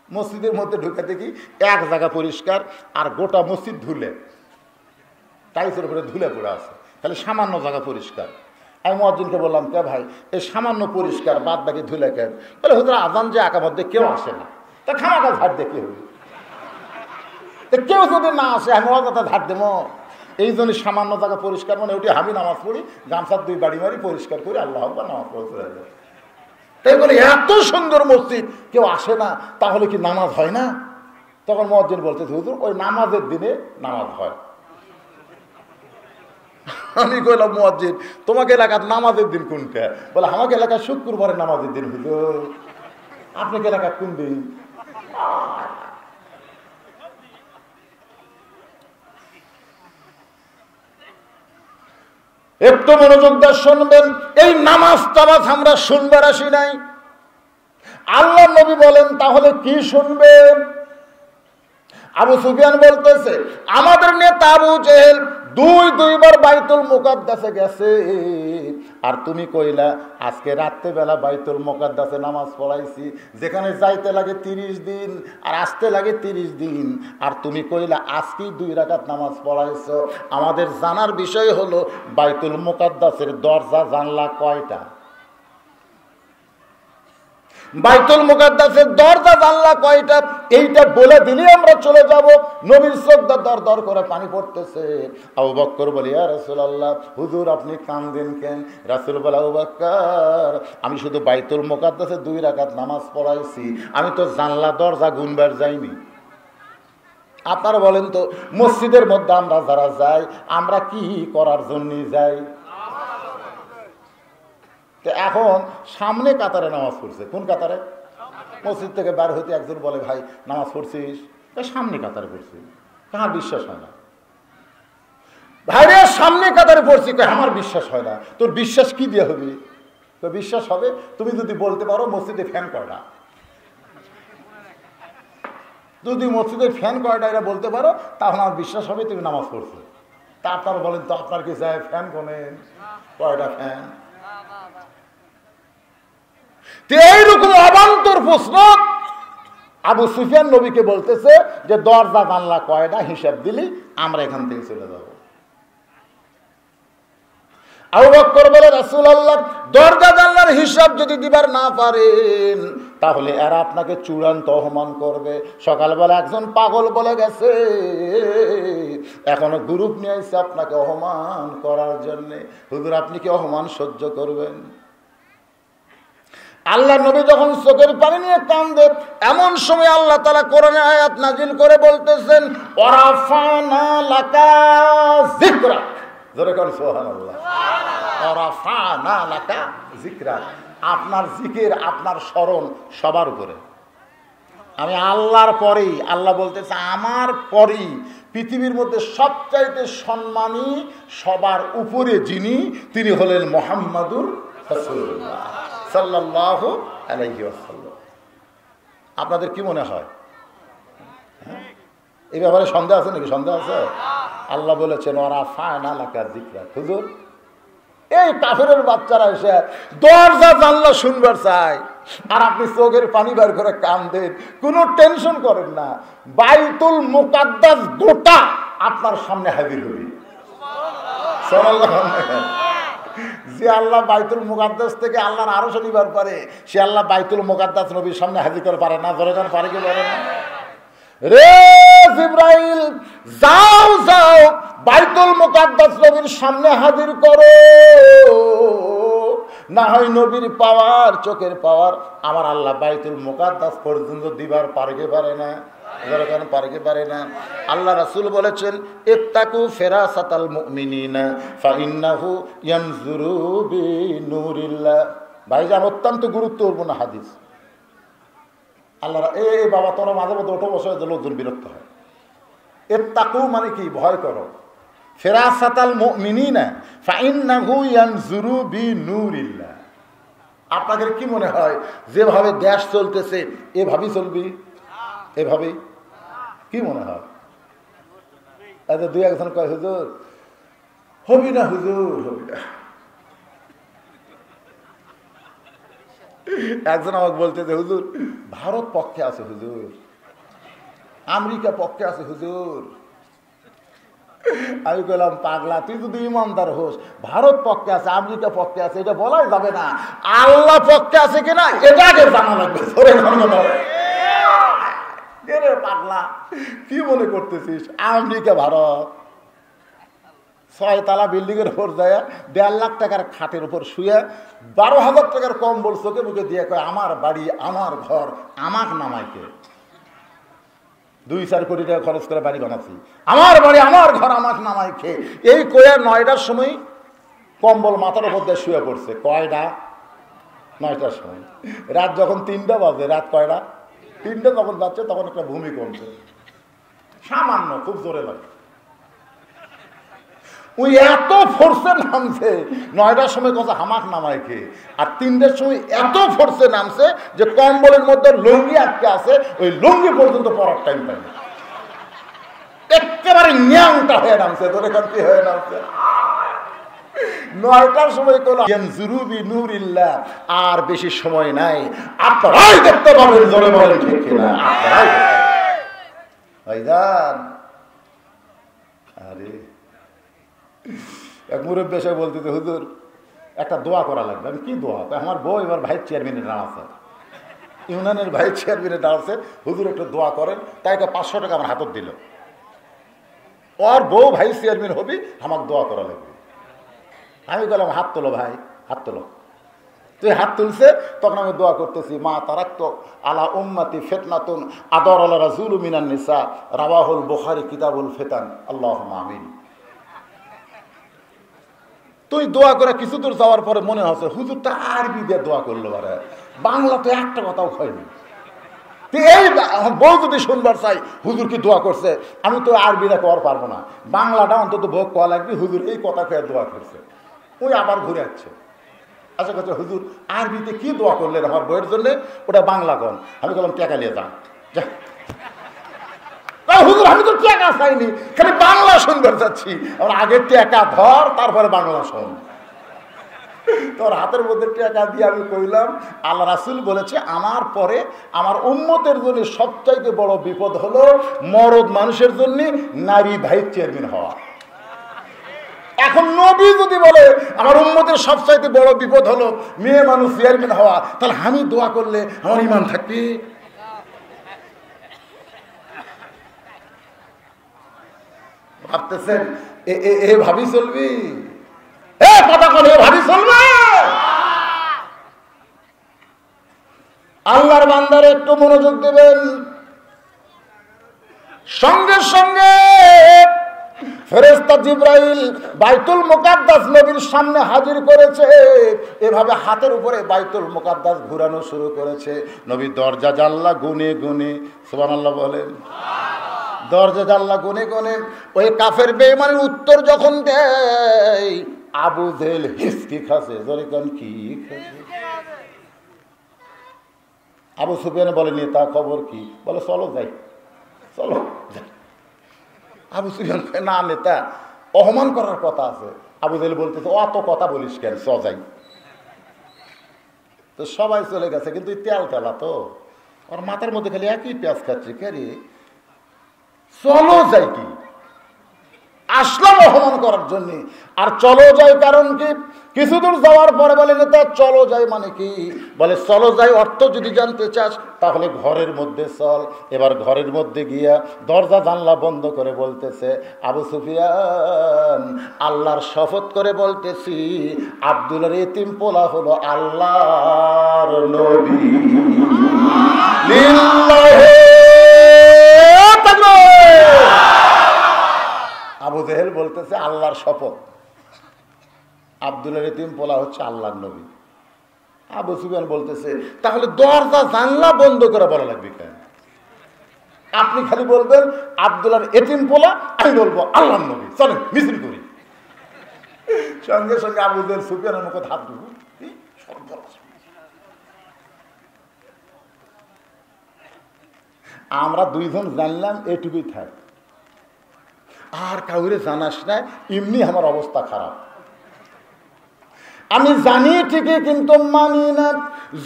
Speaker 1: মসজিদের মধ্যে ঢুকে দেখি এক জায়গা পরিষ্কার, আর গোটা মসজিদ ধুলে, টাইসের উপরে ধুলে পড়ে আছে, খালি সামান্য জায়গা পরিষ্কার। আমি মুয়াজ্জিনকে বললাম, কে ভাই এই সামান্য পরিষ্কার, বাদ বাকি ধুলে কেন? বলে হুজুর আজান যে আঁকা মধ্যে কেউ আসে না, তা খামাকা ঝাড় দিয়ে কি হবে? কেউ যদি না আসে আমি কথা ঝাড় দেবো। এই জন্য সামান্য জায়গা পরিষ্কার, মানে ওটি আমি নামাজ পড়ি, গামছার 2 বাড়ি মারি পরিষ্কার করি, আল্লাহ আকবার, নামাজ পড়তে যায়। তাই বলে এত সুন্দর মসজিদ কেউ আসে না, তাহলে কি নামাজ হয় না? তখন মুয়াজ্জিন বলতে, হুজুর ওই নামাজের দিনে নামাজ হয়। আমি কইলাম, মুয়াজ্জিন তোমাকে এলাকার নামাজের দিন কোনটা? বলে আমাকে এলাকায় শুক্রবারের নামাজের দিন। হুজুর আপনাকে এলাকার কোন দিন? একটু মনোযোগ দিয়ে শুনবেন, এই নামাজ টামাজ আমরা শুনবার আসি নাই। আল্লাহ নবী বলেন তাহলে কি শুনবেন? আবু সুফিয়ান বলতেছে, আমাদের নেতা আবু জেহেল দুইবার বাইতুল মুকাদ্দাসে গেছে, আর তুমি কইলা আজকে রাত্রেবেলা বাইতুল মুকাদ্দাসে নামাজ পড়াইছি, যেখানে যাইতে লাগে 30 দিন আর আসতে লাগে 30 দিন, আর তুমি কইলা আজকেই 2 রাকাত নামাজ পড়াইছো। আমাদের জানার বিষয় হলো বাইতুল মুকাদ্দাসের দরজা জানলা কয়টা? বাইতুল মুকাদ্দাসের দরজা জানলা কয়টা? এইটা বলে দিলে আমরা চলে যাব। নবীর চোখটা দর দর করে পানি পড়তেছে। আবু বকর বলে, ইয়া রাসূলুল্লাহ, হুজুর আপনি কাঁদেন কেন? রাসূল বলে, আবু বকর আমি শুধু বাইতুল মুকাদ্দাসে 2 রাকাত নামাজ পড়াইছি, আমি তো জানলা দরজা গুনবার যাইনি। আপনারা বলেন তো, মসজিদের মধ্যে আমরা যারা যাই, আমরা কি করার জন্য যাই? এখন সামনে কাতারে নামাজ পড়ছে, কোন কাতারে? মসজিদ থেকে বার হইতে একজন বলে, ভাই নামাজ পড়ছিস? সামনে কাতারে পড়ছি। কার বিশ্বাস হয় না? ভাইরে সামনে কাতারে পড়ছি, আমার বিশ্বাস হয় না। তোর বিশ্বাস কি দিয়ে হবে? তো বিশ্বাস হবে তুমি যদি বলতে পারো মসজিদে ফ্যান কয়টা। যদি মসজিদে ফ্যান কয়টা এটা বলতে পারো, তাহলে আমার বিশ্বাস হবে তুমি নামাজ পড়ছো। তারপর বলেন তো আপনার কি যায় ফ্যান কোনেন? কয়টা ফ্যান? এইরকম অবান্তর প্রশ্ন আবু সুফিয়ান নবীকে বলতেছে যে দরজা জানলা কয়টা, হিসাব দিলি আমরা এখান থেকে চলে যাব। আবু বকর বলে, রাসূলুল্লাহ দরজা জানলার হিসাব যদি দিবার না পারেন তাহলে এরা আপনাকে চূড়ান্ত অপমান করবে। সকালবেলা একজন পাগল বলে গেছে, এখনো গ্রুপ নিয়ে আসছে আপনাকে অপমান করার জন্য। হুজুর আপনি কি অপমান সহ্য করবেন? আল্লাহ নবী যখন চোখের পানি নিয়ে কান্দে, এমন সময় আল্লাহ তাআলা কোরআনে আয়াত নাজিল করে বলতেছেন, ওয়ারাফানা লাকা যিকরাক। জোরে করে সুবহানাল্লাহ। ওয়ারাফানা লাকা যিকরাক। আপনার জিকির, আপনার স্মরণ সবার উপরে। আমি আল্লাহর পরেই, আল্লাহ বলতেছে আমার পরেই পৃথিবীর মধ্যে সবচাইতে সম্মানী সবার উপরে যিনি, তিনি হলেন মুহাম্মাদুর রাসূলুল্লাহ সাল্লাল্লাহু আলাইহি ওয়াসাল্লাম। আপনাদের কি মনে হয়? এই ব্যাপারে সন্দেহ আছে নাকি? সন্দেহ আছে? আল্লাহ বলেছেন ওয়ারাফানা লাকা যিকরাক। হুজুর এই কাফেরের বাচ্চারা এসে দরজা জানলা শুনবার চায়, আর আপনি চোখের পানি বার করে কাঁদেন, কোনো টেনশন করেন না। বাইতুল মুকাদ্দাস গোটা আপনার সামনে হাজির হবে। যে আল্লাহ বাইতুল মুকাদ্দাস থেকে আল্লাহর আরশ নিবার পারে, সে আল্লাহ বাইতুল মুকাদ্দাস নবীর সামনে হাজির করে পারে না? ধরে পারে কি পারে না? রে জিবরাইল, যাও যাও বাইতুল মুকাদ্দাস নবীর সামনে হাজির করো, না হয় নবীর পাওয়ার, চোখের পাওয়ার আমার আল্লাহ বাইতুল মুকাদ্দাস পর্যন্ত দিবার পারকে পারে না, পারকে পারে না। আল্লাহ রাসূল বলেছেন, ইত্তাকু ফিরাসাতাল মুমিনিনা ফাইন্নাহু ইয়ানজুরু বিনূরিল্লাহ। ভাইজান, অত্যন্ত গুরুত্বপূর্ণ হাদিস। আল্লাহ বাবা তোরা মাঝে মধ্যে ওঠো বসে লোকজন বিরক্ত হয়। ইত্তাকু মানে কি? ভয় করো। ফিরাসাতাল মুমিনিনা ফাইন্নাহু ইয়ানজুরু বিনূরিল্লাহ। আপনাদের কি মনে হয় যেভাবে দেশ চলতেছে এভাবেই চলবি? এভাবেই কি মনে হয়? দুই একজন কয়, হুজুর হবি না, হুজুর হবি না। একজন আমাকে বলতেছে, হুজুর ভারত পক্ষে আছে, হুজুর আমেরিকা পক্ষে আছে, হুজুর। আমি বললাম, পাগলা, তুই যদি ইমানদার হোস, ভারত পক্ষে আছে, আমেরিকা পক্ষে আছে, এটা বলাই যাবে না। আল্লাহ পক্ষে আছে কিনা এটা আগে জানা লাগবে। পাগলা, কি মনে করতেছিস? আমেরিকা ভারত 6 তলা বিল্ডিং এর উপর যায় 1.5 লাখ টাকার খাটের উপর শুয়ে 12,000 টাকার কম্বল চোখে মুখে দিয়ে কয়, আমার বাড়ি, আমার ঘর, আমার নামাইকে 2-4 কোটি টাকা খরচ করে বাড়ি বানাচ্ছি, আমার বাড়ি, আমার ঘর, আমার নামাই খেয়ে। এই কয়া 9টার সময় কম্বল মাথার উপর দিয়ে শুয়ে পড়ছে। কয়টা? 9টার সময়। রাত যখন 3টা বাজে, রাত কয়টা? 3টা যখন যাচ্ছে তখন একটা ভূমিকম্প, সামান্য, খুব জোরে লাগে। ওই এত ফোর্সে নামছে, 9টার সময় কথা হামাক নামায় খেয়ে, আর 3টার সময় এত ফোর্সে নামছে যে কম্বলের মধ্যে লুঙ্গি আটকে আছে, ওই লুঙ্গি পর্যন্ত পড়ার টাইম পাই না, একেবারে ন্যাংটা হয়ে নামছে। তোর কান্তি হয়ে নামছে 9টার সময় কোন নূরিল্লাহ। আর বেশি সময় নাই, আপনারাই দেখতে পাবেন। জোরে বলেন ঠিক কিনা? আপনারাই ভাইজান। আরে এক মুরব্বী এসে বলতে, হুজুর একটা দোয়া করা লাগবে। আমি কি দোয়া? আমার বউ এবার ভাইস চেয়ারম্যানের দাঁড়াচ্ছে, ইউনিয়নের ভাইস চেয়ারম্যানের দাঁড়াচ্ছে, হুজুর একটু দোয়া করেন। তাই একটা 500 টাকা আমার হাতত দিল। ওর বউ ভাইস চেয়ারম্যান হবি, আমার দোয়া করা লাগবে। আমি বললাম, হাত তোলো ভাই, হাত তোলো। তুই হাত তুলছে, তখন আমি দোয়া করতেছি, মা তারাক্তু আলা উম্মতি ফিতনাতুন আদর আলা রাজুল মিনান নিসা রাওয়াহুল বুখারী কিতাবুল ফিতান আল্লাহুম্মা আমিন। তুই দোয়া করে কিছু দূর যাওয়ার পরে মনে হচ্ছে হুজুর তো আরবি দিয়ে দোয়া করলো, আরে বাংলা তো একটা কথাও হয়নি। এই বউ যদি শুনবার চাই হুজুর কি দোয়া করছে, আমি তো আরবিটা কর পারবো না, বাংলাটা অন্তত ভোগ করা লাগবে। হুজুর এই কথা খেয়ে দোয়া করছে, ওই আবার ঘুরে আসছে। আচ্ছা কথা, হুজুর আরবিতে কি দোয়া করলেন আমার বইয়ের জন্য? ওটা বাংলা কন। আমি বললাম, টাকা নিয়ে যান। হুজুর আমি তো টাকা চাইনি, খালি বাংলা শুনবার চাচ্ছি। আমার আগে টাকা ধর, তারপরে বাংলা শোন। তোর হাতের মধ্যে টাকা দিয়ে আমি কইলাম, আল্লাহ রাসূল বলেছে, আমার পরে আমার উম্মতের জন্য সবচাইতে বড় বিপদ হলো মরদ মানুষের জন্য নারী ভাইস চেয়ারম্যান হওয়া। এখন নবী যদি বলে আমার উম্মতের সবচাইতে বড় বিপদ হলো মেয়ে মানুষ চেয়ারম্যান হওয়া, তাহলে আমি দোয়া করলে আমার ঈমান থাকবে? ভাবতেছেন এ ভাবি চলবি? কথা বলে ভাবি চলবে? আল্লাহর বান্দার একটু মনোযোগ দেবেন। সঙ্গে সঙ্গে ফেরেশতা জিবরাইল বাইতুল মুকাদ্দাস নবীর সামনে হাজির করেছে। এভাবে হাতের উপরে বাইতুল মুকাদ্দাস ঘুরানো শুরু করেছে। নবী দরজা জানলা গুনে গুনে, সুবহানাল্লাহ বলেন, দরজা জানলা গুনে গুনে ওই কাফের বেঈমানের উত্তর যখন দেয়, আবু জেহেল হিসকি খাসে। জোরে কোন কি খাসে? আবু সুফিয়ান বলে, নেতা খবর কি? বলে, চলো যাই, চলো যাই। আবু সুফিয়ান না, নেতা অপমান করার কথা আছে। আবু জেহেল বলতেছে, অত কথা বলিস কেন, চ যাই। তো সবাই চলে গেছে, কিন্তু তেল তেলা তো ওর মাথার মধ্যে খালি একই পেঁয়াজ খাচ্ছে, কে রে চলো যাই কি আসলাম অপমান করার জন্য। আর চলো যাই কারণ কি? কিছু দূর যাওয়ার পরে বলে নেতা চলো যাই মানে কি? বলে চলো যাই অর্থ যদি জানতে চাস তাহলে ঘরের মধ্যে চল। এবার ঘরের মধ্যে গিয়া দরজা জানলা বন্ধ করে বলতেছে, আবু সুফিয়ান আল্লাহর শপথ করে বলতেছি আব্দুলের এতিম পোলা হলো আল্লাহর নবী। আবু জেহেল বলতেছে আল্লাহর শপথ আব্দুলের এতিম পোলা হচ্ছে আল্লাহর নবী। আবু সুফিয়ান বলতেছে তাহলে দরজা জানলা বন্ধ করে বলা লাগবে কেন? আপনি খালি বলবেন আব্দুল্লাহর এতিম পোলা, আমি বলবো আল্লাহর নবী, চলেন মিছিল করি। সঙ্গে সঙ্গে আবু জেহেল সুফিয়ানের মুখে হাত দিব। আমরা দুইজন জানলাম এটুকুই থাক, আর কাউরে জানাস না, এমনি আমার অবস্থা খারাপ। আমি জানি ঠিকই কিন্তু মানি না।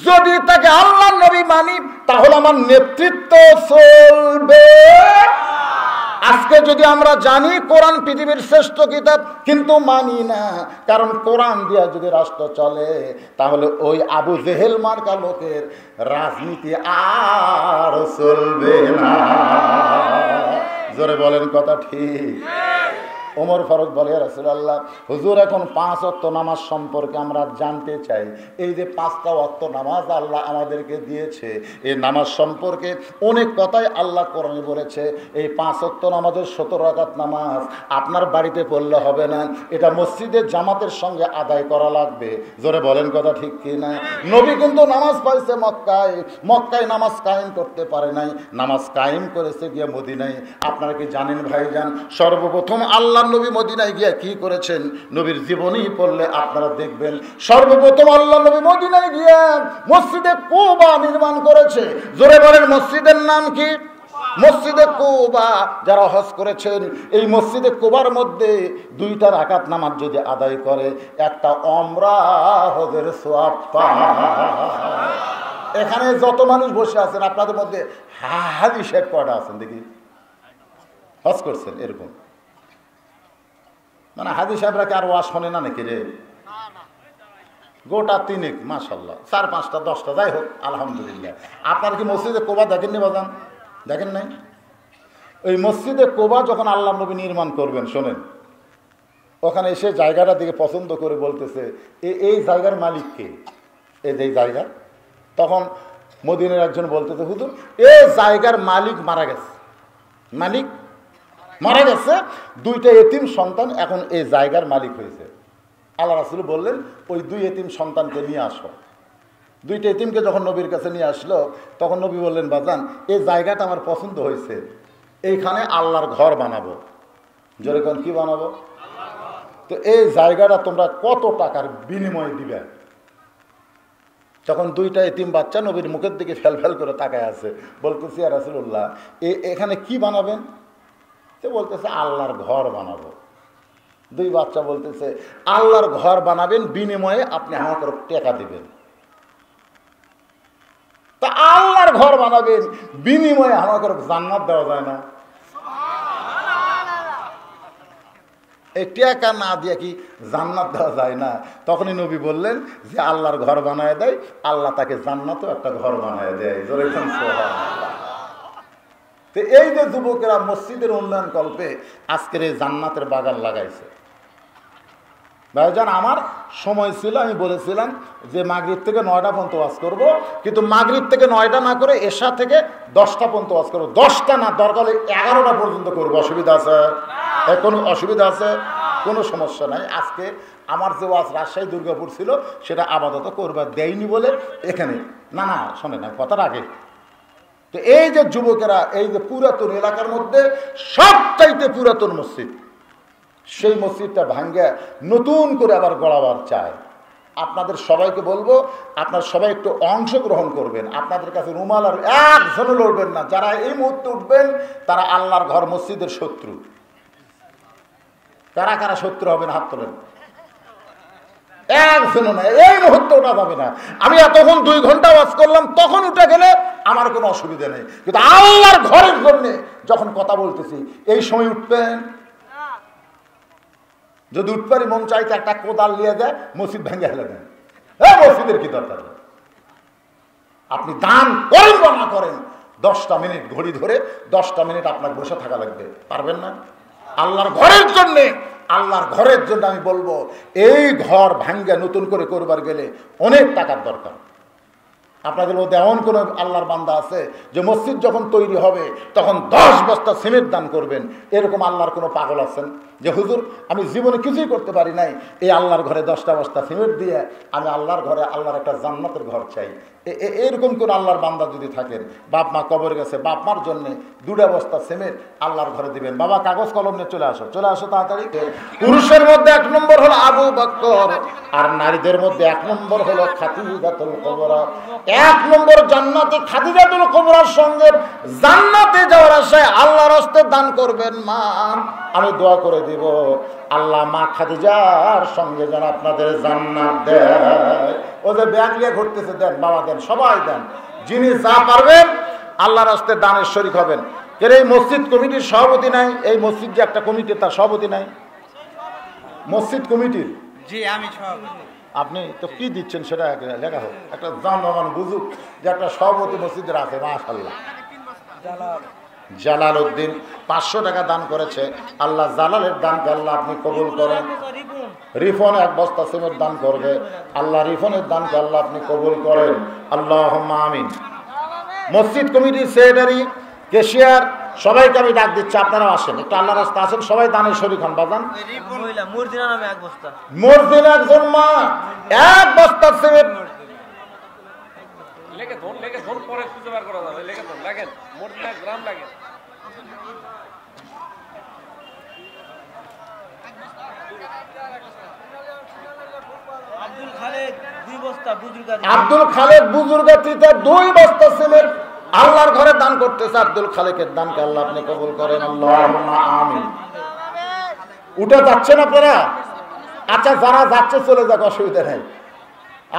Speaker 1: যদি তাকে আল্লাহ নবী মানি তাহলে আমার নেতৃত্ব চলবে। আজকে যদি আমরা জানি কোরআন পৃথিবীর শ্রেষ্ঠ কিতাব কিন্তু মানি না, কারণ কোরআন দিয়া যদি রাষ্ট্র চলে তাহলে ওই আবু জেহেল মার্কা লোকের রাজনীতি আর চলবে না। জোরে বলেন কথা ঠিক? ওমর ফারুক বলে রাসূলুল্লাহ হুজুর এখন 5 ওয়াক্ত নামাজ সম্পর্কে আমরা জানতে চাই। এই যে 5টা ওয়াক্ত নামাজ আল্লাহ আমাদেরকে দিয়েছে, এই নামাজ সম্পর্কে অনেক কথাই আল্লাহ কোরআনে বলেছে। এই 5 ওয়াক্ত নামাজের 17 রাকাত নামাজ আপনার বাড়িতে পড়লে হবে না, এটা মসজিদের জামাতের সঙ্গে আদায় করা লাগবে। জোরে বলেন কথা ঠিক কি না? নবী কিন্তু নামাজ পাইছে মক্কায়, মক্কায় নামাজ কায়েম করতে পারে নাই, নামাজ কায়েম করেছে গিয়ে মদিনায়। আপনারা কি জানেন ভাইজান, সর্বপ্রথম আল্লাহ নবী মদিনায় গিয়ে কি করেছেন? নবীর জীবনী পড়লে আপনারা দেখবেন সর্বপ্রথম আল্লাহ নবী মদিনায় গিয়ে মসজিদে কুবা নির্মাণ করেছে। জোরে বলেন মসজিদের নাম কি? মসজিদে কুবা। যারা হজ করেছেন এই মসজিদে কুবার মধ্যে 2টা রাকাত নামাজ যদি আদায় করে একটা ওমরা হজের সওয়াব পায়। এখানে যত মানুষ বসে আছেন আপনাদের মধ্যে হাজি সাহেব কয়টা আছেন দেখি হজ করছেন? এরকম মানে হাজি সাহেবরা কি আর ওয়াজ শোনে না নাকি রে? গোটা 3 মাশাআল্লাহ, 4, 5টা 10টা যাই হোক আলহামদুলিল্লাহ। আপনার কি মসজিদে কোবা দেখেননি বাজান? দেখেন নাই? ওই মসজিদে কোবা যখন আল্লাহ নবী নির্মাণ করবেন, শোনেন, ওখানে এসে জায়গাটা দিকে পছন্দ করে বলতেছে এই জায়গার মালিক কে? এই যে জায়গা, তখন মদিনার একজন বলতেছে হুজুর এই জায়গার মালিক মারা গেছে, মালিক মারা গেছে, 2টা এতিম সন্তান এখন এই জায়গার মালিক হয়েছে। আল্লাহ রাসূল বললেন ওই 2 এতিম সন্তানকে নিয়ে আসো। 2টা এতিমকে যখন নবীর কাছে নিয়ে আসলো তখন নবী বললেন বাজান এই জায়গাটা আমার পছন্দ হয়েছে, এইখানে আল্লাহর ঘর বানাবো। জোরে কোন কি বানাবো? তো এই জায়গাটা তোমরা কত টাকার বিনিময়ে দিবে? তখন 2টা এতিম বাচ্চা নবীর মুখের দিকে ফেল ফেল করে তাকায় আছে, বলতেছি ইয়া রাসূলুল্লাহ এখানে কি বানাবেন? বলতেছে আল্লাহর ঘর বানাবো। 2 বাচ্চা বলতেছে আল্লাহর ঘর বানাবেন, বিনিময়ে আপনি আমাকে টাকা দিবেন। তা আল্লাহর ঘর বানাবেন, বিনিময়ে আমাকে জান্নাত দেওয়া যায় না? এই টাকা না দিয়ে কি জান্নাত দেওয়া যায় না? তখনই নবী বললেন যে আল্লাহর ঘর বানায় দেয়, আল্লাহ তাকে জান্নাতও একটা ঘর বানায় দেয়। জোরে কোন সুবহানাল্লাহ। তো এই যে যুবকেরা মসজিদের উন্নয়ন কল্পে আজকের এই জান্নাতের বাগান লাগাইছে। ভাইজান আমার সময় ছিল, আমি বলেছিলাম যে মাগরিব থেকে 9টা পর্যন্ত ওয়াজ করবো, কিন্তু মাগরিব থেকে 9টা না করে এশা থেকে 10টা পর্যন্ত ওয়াজ করবো। 10টা না, দরকার 11টা পর্যন্ত করবো। অসুবিধা আছে? কোনো অসুবিধা আছে? কোনো সমস্যা নাই। আজকে আমার যে ওয়াজ রাজশাহী দুর্গাপুর ছিল সেটা আপাতত করবার দেয়নি বলে এখানে না না শোনে না কথার আগে। তো এই যে যুবকেরা এই যে পুরাতন এলাকার মধ্যে সবচাইতে পুরাতন মসজিদ, সেই মসজিদটা ভাঙ্গে নতুন করে আবার গড়াবার চায়। আপনাদের সবাইকে বলবো আপনারা সবাই একটু অংশগ্রহণ করবেন। আপনাদের কাছে রুমাল আর একজনও লড়বেন না। যারা এই মুহূর্তে উঠবেন তারা আল্লাহর ঘর মসজিদের শত্রু। কারা কারা শত্রু হবেন হাত তোলেন। একজনও নাই। এই মুহূর্তে ওটা যাবে না। আমি এতক্ষণ 2 ঘন্টা ওয়াজ করলাম, তখন উঠে গেলে আমার কোনো অসুবিধা নেই, কিন্তু আল্লাহর ঘরের জন্য যখন কথা বলতেছি এই সময় উঠবেন। যদি উঠপারি মন চাইতে একটা কোদাল নিয়ে যায়, মসজিদ ভেঙে ফেলে দেন। মসজিদের কি দরকার? আপনি দান করেন বা না করেন, 10টা মিনিট ঘড়ি ধরে 10টা মিনিট আপনার বসে থাকা লাগবে। পারবেন না? আল্লাহর ঘরের জন্য, আল্লাহর ঘরের জন্য আমি বলবো, এই ঘর ভাঙ্গা নতুন করে করবার গেলে অনেক টাকার দরকার। আপনাদের মধ্যে এমন কোন আল্লাহর বান্দা আছে যে মসজিদ যখন তৈরি হবে তখন 10 বস্তা সিমেন্ট দান করবেন? এরকম আল্লাহর কোনো পাগল আছেন যে হুজুর আমি জীবনে কিছুই করতে পারি নাই, এই আল্লাহর ঘরে 10টা বস্তা সিমেন্ট দিয়ে আমি আল্লাহর ঘরে আল্লাহর একটা জান্নাতের ঘর চাই? এরকম কোন আল্লাহর বান্দা যদি থাকেন, বাপ মা কবরে গেছে, বাপ মার জন্য 2টা বস্তা সিমেন্ট আল্লাহর ঘরে দিবেন। বাবা কাগজ কলম নিয়ে চলে আসো, চলে আসো তাড়াতাড়ি। পুরুষের মধ্যে 1 নম্বর হলো আবু বকর, আর নারীদের মধ্যে 1 নম্বর হলো খাদিজাতুল কুবরা। 1 নম্বর জান্নাতে খাদিজাতুল কুবরার সঙ্গে জান্নাতে যাওয়ার আশায় আল্লাহর হস্তে দান করবেন। মা আমি দোয়া করে দিব, আল্লাহ মা খাদিজার সঙ্গে যেন আপনাদের জান্নাত দেয়। ও যে ব্যাগ নিয়ে ঘুরতেছে, দেন বাবা, দেন, সবাই দেন। যিনি যা পারবেন আল্লাহর হস্তে দানের শরীক হবেন। এর এই মসজিদ কমিটির সভাপতি নাই? এই মসজিদ যে একটা কমিটি, তার সভাপতি নাই? মসজিদ কমিটির?
Speaker 2: জি আমি সভাপতি।
Speaker 1: আপনি তো কি দিচ্ছেন সেটা লেখা হোক, একটা জনগণ বুঝুক যে একটা সভাপতি মসজিদের আছে। মাশাআল্লাহ। জালাল উদ্দিন 500 টাকা দান করেছে। আল্লাহ জালালের দানকে আল্লাহ আপনি কবুল করেন। রিফন 1 বস্তা সিমেন্ট দান করবে। আল্লাহ রিফনের দানকে আল্লাহ আপনি কবুল করেন। আল্লাহুম্মা আমিন। মসজিদ কমিটির সেক্রেটারি, ক্যাশিয়ার, সবাইকে আমি ডাক দিচ্ছি, আপনারাও আসেন, একটু আল্লাহর রাস্তা আসেন, সবাই দানের শরীক হন। বাজান মর্জিনা একজন মা 1 বস্তা সিমেন্ট। আব্দুল খালেক বুজুর্গাতিতে 2 বস্তা সিমেন্ট আল্লাহর ঘরে দান করতেছে। আব্দুল খালেকের দানকে আল্লাহ আপনি কবুল করেন। আল্লাহুম্মা আমিন। উঠে যাচ্ছেন আপনারা? আচ্ছা, যারা যাচ্ছে চলে যাক, অসুবিধা নেই।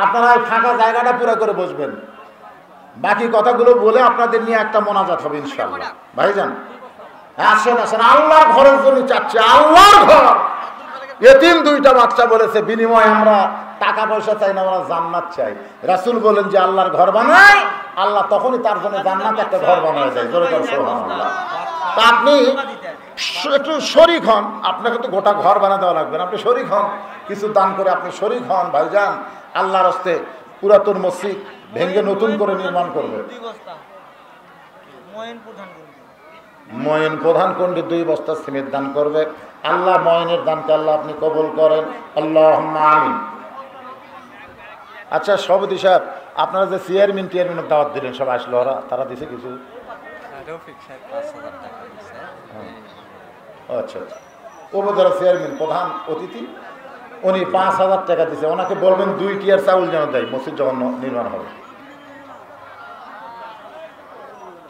Speaker 1: আপনারা ফাঁকা জায়গাটা পুরো করে বসবেন, বাকি কথাগুলো বলে আপনাদের নিয়ে একটা মোনাজাত হবে ইনশাআল্লাহ। ভাইজান আসেন, আসেন, আল্লাহর ঘরের জন্য চাচ্ছে। আল্লাহর ঘর, এতিম 2টা বাচ্চা বলেছে বিনিময়ে আমরা টাকা পয়সা চাই না, আমরা জান্নাত চাই। রাসূল বলেন যে আল্লাহর ঘর বানায়, আল্লাহ তখনই তার জন্য জান্নাতে একটা ঘর বানায় দেয়। জোরে বলেন সুবহানাল্লাহ। তা আপনি একটু শরীক হন, আপনাকে তো গোটা ঘর বানা দেওয়া লাগবে না, আপনি শরীক হন, কিছু দান করে আপনি শরীক হন। ভাইজান আল্লাহর হস্তে পুরাতন মসজিদ ভেঙে নতুন করে নির্মাণ করবে। ময়ন প্রধান কোনটি 2 বস্তা সিমেন্ট দান করবে। আল্লাহ ময়নের দানকে আল্লাহ আপনি কবুল করেন। আল্লাহুম্মা আমিন। আচ্ছা সভাপতি সাহেব, আপনারা যে চেয়ারম্যানের দাওয়াত দিলেন, সব আসলো, তারা দিছে কিছু? আচ্ছা, উপজেলা চেয়ারম্যান প্রধান অতিথি, উনি 5,000 টাকা দিছে। ওনাকে বলবেন 2 টিয়ার চাউল যেন দেয় মসজিদ যখন নির্মাণ হবে।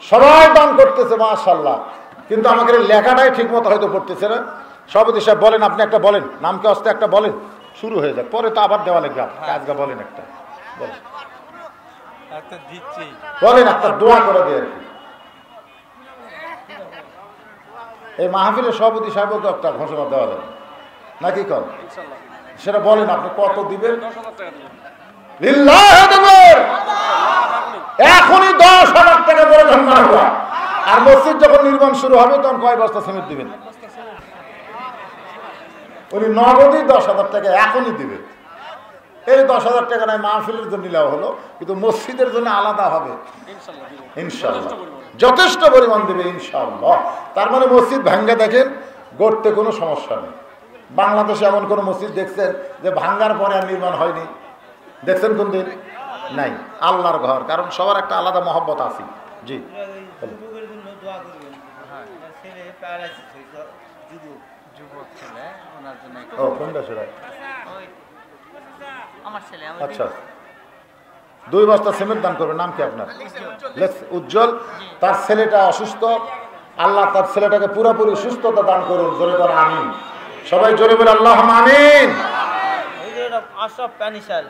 Speaker 1: সবাই দান করতেছে মাশাআল্লাহ, কিন্তু আমাকে লেখাটাই ঠিক মতো হয়তো পড়তেছে না। সভাপতি সাহেব বলেন, আপনি একটা বলেন, নামকে আসতে একটা বলেন, শুরু হয়ে যায়, পরে তো আবার দেওয়া লাগবে। আজকে বলেন একটা, বলেন একটা দোয়া করে দিয়ে আর কি। এই মাহফিলের সভাপতি সাহেবকে একটা ঘোষণা দেওয়া যাবে নাকি? কর সেটা বলেন, আপনি কত দিবেন? এখনই 10,000 টাকা করে ধন্যবাদ। আর মসজিদ যখন নির্মাণ শুরু হবে তখন কয় বস্তা সিমেন্ট দিবেন? উনি নগদই 10,000 টাকা এখনই দিবেন। এই 10,000 টাকা নয়, মাহফিলের জন্য নেওয়া হলো, কিন্তু মসজিদের জন্য আলাদা হবে ইনশাআল্লাহ, যথেষ্ট পরিমাণ দেবে ইনশাআল্লাহ। তার মানে মসজিদ ভাঙ্গা দেখেন, গড়তে কোনো সমস্যা নেই। বাংলাদেশে এমন কোনো মসজিদ দেখছেন যে ভাঙ্গার পরে আর নির্মাণ হয়নি? দেখছেন কোন দিন? নাই। আল্লাহর ঘর, কারণ সবার একটা আলাদা মহব্বত আছে। জি আচ্ছা, 2 বস্তা সিমেন্ট দান করবে। নাম কি আপনার? উজ্জ্বল। তার ছেলেটা অসুস্থ, আল্লাহ তার ছেলেটাকে পুরোপুরি সুস্থতা দান করুন। জোরে করে আমিন। সবাই জোরে বলে আল্লাহুম্মা আমিন।
Speaker 2: আশরাফ পানিশাল।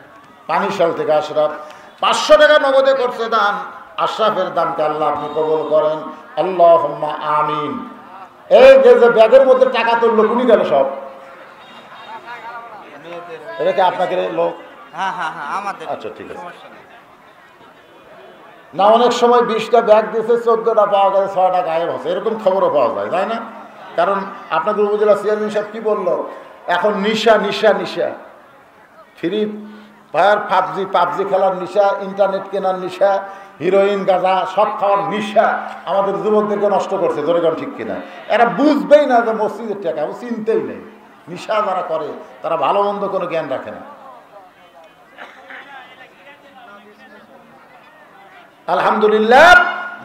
Speaker 1: পানিশাল থেকে আশরাফ 500 টাকা নগদে করছে দান। আশরাফের দানকে আল্লাহ আপনি কবুল করেন, আল্লাহুম্মা আমিন। এই যে ব্যাগের মধ্যে টাকা তুললো কোনি গেল সব? এটা কি আপনাদের লোক?
Speaker 2: হ্যাঁ হ্যাঁ হ্যাঁ আমাদের।
Speaker 1: আচ্ছা ঠিক আছে। না অনেক সময় 20টা ব্যাগ দিয়েছে, 14টা পাওয়া গেছে, 6টা গায়েব আছে, এরকম খবরও পাওয়া যায়, তাই না? কারণ আপনাদের উপজেলা চেয়ারম্যান সাহেব কি বললো, এখন নিশা নিশা নিশা, ফ্রি ফায়ার পাবজি খেলার নিশা, ইন্টারনেট কেনার নিশা, হিরোইন গাঁজা সব খাওয়ার নিশা আমাদের যুবকদেরকে নষ্ট করছে। ধরে কোন ঠিক কিনা? এরা বুঝবেই না যে মসজিদের টাকা, ও চিনতেই নেই। নিশা যারা করে তারা ভালো মন্দ কোনো জ্ঞান রাখে না। আলহামদুলিল্লাহ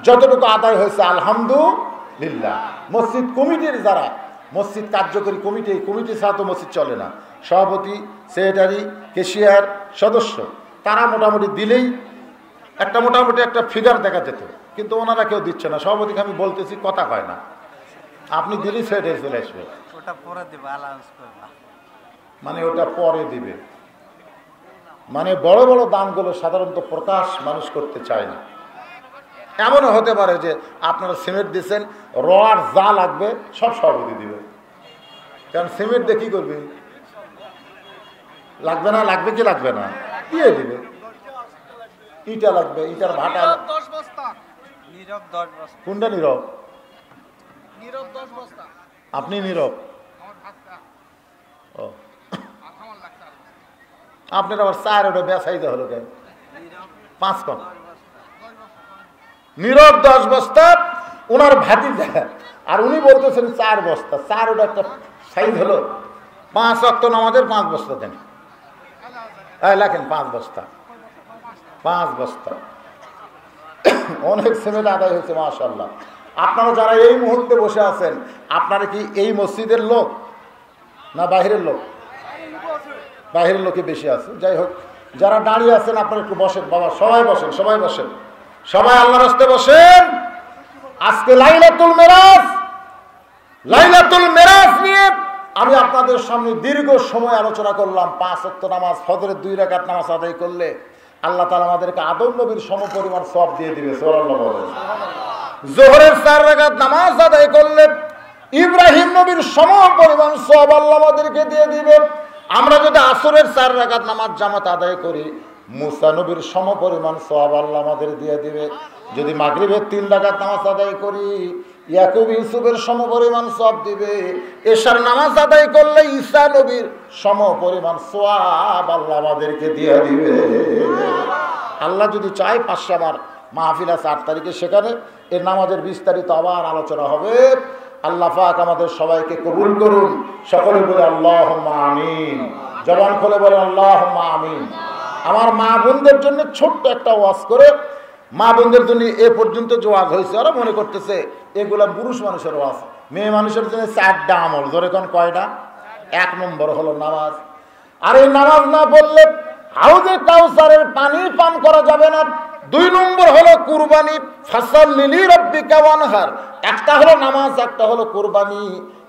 Speaker 1: যতটুকু আদায় হয়েছে আলহামদুলিল্লাহ। মসজিদ কমিটির যারা মসজিদ কার্যকরী কমিটি ছাড়া তো মসজিদ চলে না। সভাপতি, সেক্রেটারি, ক্যাশিয়ার, সদস্য তারা মোটামুটি দিলেই মোটামুটি একটা ফিগার দেখা যেত, কিন্তু ওনারা কেউ দিচ্ছে না। সভাপতিকে আমি বলতেছি, কথা কয় না। আপনি দিলেই সেক্রেটারি চলে আসবে, মানে ওটা পরে দিবে। মানে বড় বড় দানগুলো সাধারণত প্রকাশ মানুষ করতে চায় না। এমনও হতে পারে যে আপনারা সিমেন্ট দিচ্ছেন, রড যা লাগবে সব সভাপতি দিবে। কারণ সিমেন্ট দিয়ে কি করবে? লাগবে না, লাগবে কি লাগবে না, দিয়ে দিবে। ইটা লাগবে, ইটার ভাটা। কোনটা নীরব? আপনি নীরব? ও, আপনার আবার 4 ওটা বেসাইতে হলো কেন? 5 কম নীরব 10 বস্তা ওনার ভাতিজা, আর উনি বলতেছেন 4 বস্তা। 4 ওটা একটা সাইজ হলো। 5 ওয়াক্ত নামাজের 5 বস্তা দেন, লেখেন 5 বস্তা। 5 বস্তা অনেক সিমেন্ট আদায় হয়েছে মাশাআল্লাহ। আপনারা যারা এই মুহূর্তে বসে আছেন, আপনারা কি এই মসজিদের লোক না বাহিরের লোক? বাহিরের লোকে বেশি আছে। যাই হোক, যারা দাঁড়িয়ে আছেন আপনারা একটু বসেন বাবা, সবাই বসেন, সবাই বসেন, সবাই আল্লাহর রাস্তায় বসেন। আজকে লাইলাতুল মেরাজ নিয়ে আমি আপনাদের সামনে দীর্ঘ সময় আলোচনা করলাম। 5 ওয়াক্ত নামাজ, ফজরের 2 রাকাত নামাজ আদায় করলে আল্লাহ তাআলা আমাদেরকে আদম নবীর সমপরিমাণ সওয়াব দিয়ে দিবে। সুবহানাল্লাহ বলেন। যোহরের 4 রাকাত নামাজ আদায় করলে ইব্রাহিম নবীর সমপরিমাণ সওয়াব আল্লাহ আমাদেরকে দিয়ে দিবে। আমরা যদি আসরের 4 রাকাত নামাজ জামাত আদায় করি, মুসা নবীর সমপরিমাণ সওয়াব আল্লাহ আমাদের দিয়ে দিবে। যদি মাগরিবের 3 রাকাত নামাজ আদায় করি, ইয়াকুব ইউসুফের সমপরিমাণ সওয়াব দিবে। এশার নামাজ আদায় করলে ঈসা নবীর সমপরিমাণ সওয়াব আল্লাহ আমাদেরকে দিয়ে দিবে। আল্লাহ যদি চায় 500 বার মাহফিল আছে 8 তারিখে, সেখানে এর নামাজের বিস্তারিত আবার আলোচনা হবে। আল্লাহ পাক আমাদের সবাইকে কবুল করুন। সকলে বলে আল্লাহুম্মা আমিন। জবান খুলে বলে আল্লাহুম্মা আমিন। আমার মা বোনদের জন্য ছোট্ট একটা ওয়াজ করে, মা বোনদের জন্য এ পর্যন্ত যে ওয়াজ হয়েছে, ওরা মনে করতেছে এগুলা পুরুষ মানুষের ওয়াজ। মেয়ে মানুষের জন্য 4টা আমল। ধরে কোন কয়টা? 1 নম্বর হলো নামাজ। আর এই নামাজ না বললে হাউজে কাউসারের পানি পান করা যাবে না। 2 নম্বর হলো কুরবানি, ফাসাল্লি লিরাব্বিকা ওয়ানহার। একটা হলো নামাজ, একটা হলো কুরবানি।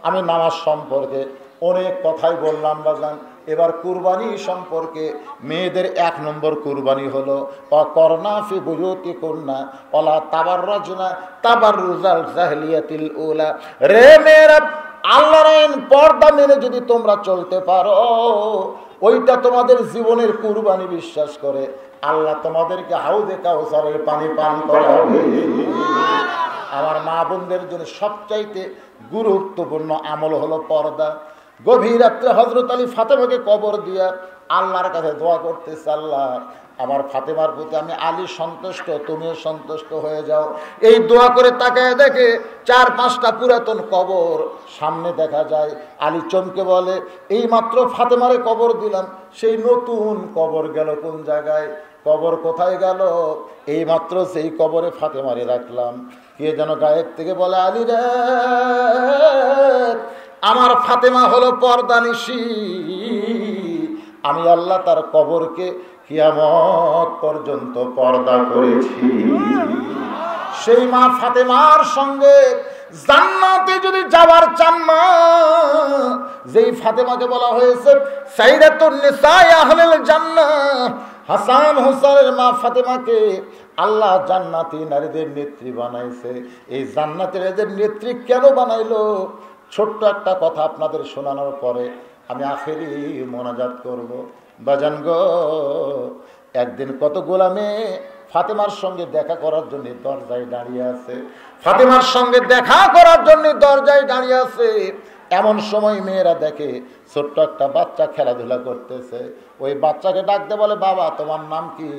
Speaker 1: আমি নামাজ সম্পর্কে অনেক কথাই বললাম বাজান। এবার কুরবানি সম্পর্কে মেয়েদের 1 নম্বর কুরবানি হলো ওয়াকরনা ফি বুয়ুতিকুন্না ওয়ালা তাবাররাজনা তাবাররুজাল জাহিলিয়াতিল উলা। রে মেয়েরা, আল্লাহর আইন পর্দা মেনে যদি তোমরা চলতে পারো, ওইটা তোমাদের জীবনের কুরবানি বিশ্বাস করে আল্লাহ তোমাদেরকে হাউজে কাউসারের পানি পান করাবে। আমার মা বোনদের জন্য সবচাইতে গুরুত্বপূর্ণ আমল হলো পর্দা। গভীর রাত্রে হযরত আলী ফাতেমাকে কবর দিয়া আল্লাহর কাছে দোয়া করতেছে, আল্লাহ আমার ফাতেমার প্রতি আমি আলী সন্তুষ্ট, তুমিও সন্তুষ্ট হয়ে যাও। এই দোয়া করে তাকায় দেখে 4-5টা পুরাতন কবর সামনে দেখা যায়। আলী চমকে বলে, এই মাত্র ফাতেমারে কবর দিলাম, সেই নতুন কবর গেল কোন জায়গায়? কবর কোথায় গেল? এই মাত্র সেই কবরে ফাতেমারে রাখলাম। কে যেন গায়েব থেকে বলে, আলী রে, আমার ফাতেমা হলো পর্দানিশী। আমি আল্লাহ তার কবরকে কিয়ামত পর্যন্ত পর্দা করেছি। সেই মা ফাতেমার সঙ্গে জান্নাতে যদি যাওয়ার চান, মা যেই ফাতেমাকে বলা হয়েছে সাইয়্যিদাতুন নিসাই আহলিল জান্নাহ, হাসান হোসেনের মা ফাতেমাকে আল্লাহ জান্নাতি নারীদের নেত্রী বানাইছে। এই জান্নাতি নারীদের নেত্রী কেন বানাইলো? ছোট্ট একটা কথা আপনাদের শোনানোর পরে আমি আখেরি মোনাজাত করব। বাজান গো, একদিন কত গোলামে ফাতেমার সঙ্গে দেখা করার জন্য দরজায় দাঁড়িয়ে আছে, ফাতেমার সঙ্গে দেখা করার জন্য দরজায় দাঁড়িয়ে আছে। এমন সময় মেয়েরা দেখে ছোট্ট একটা বাচ্চা খেলাধুলা করতেছে। ওই বাচ্চাকে ডাকতে বলে, বাবা তোমার নাম কি?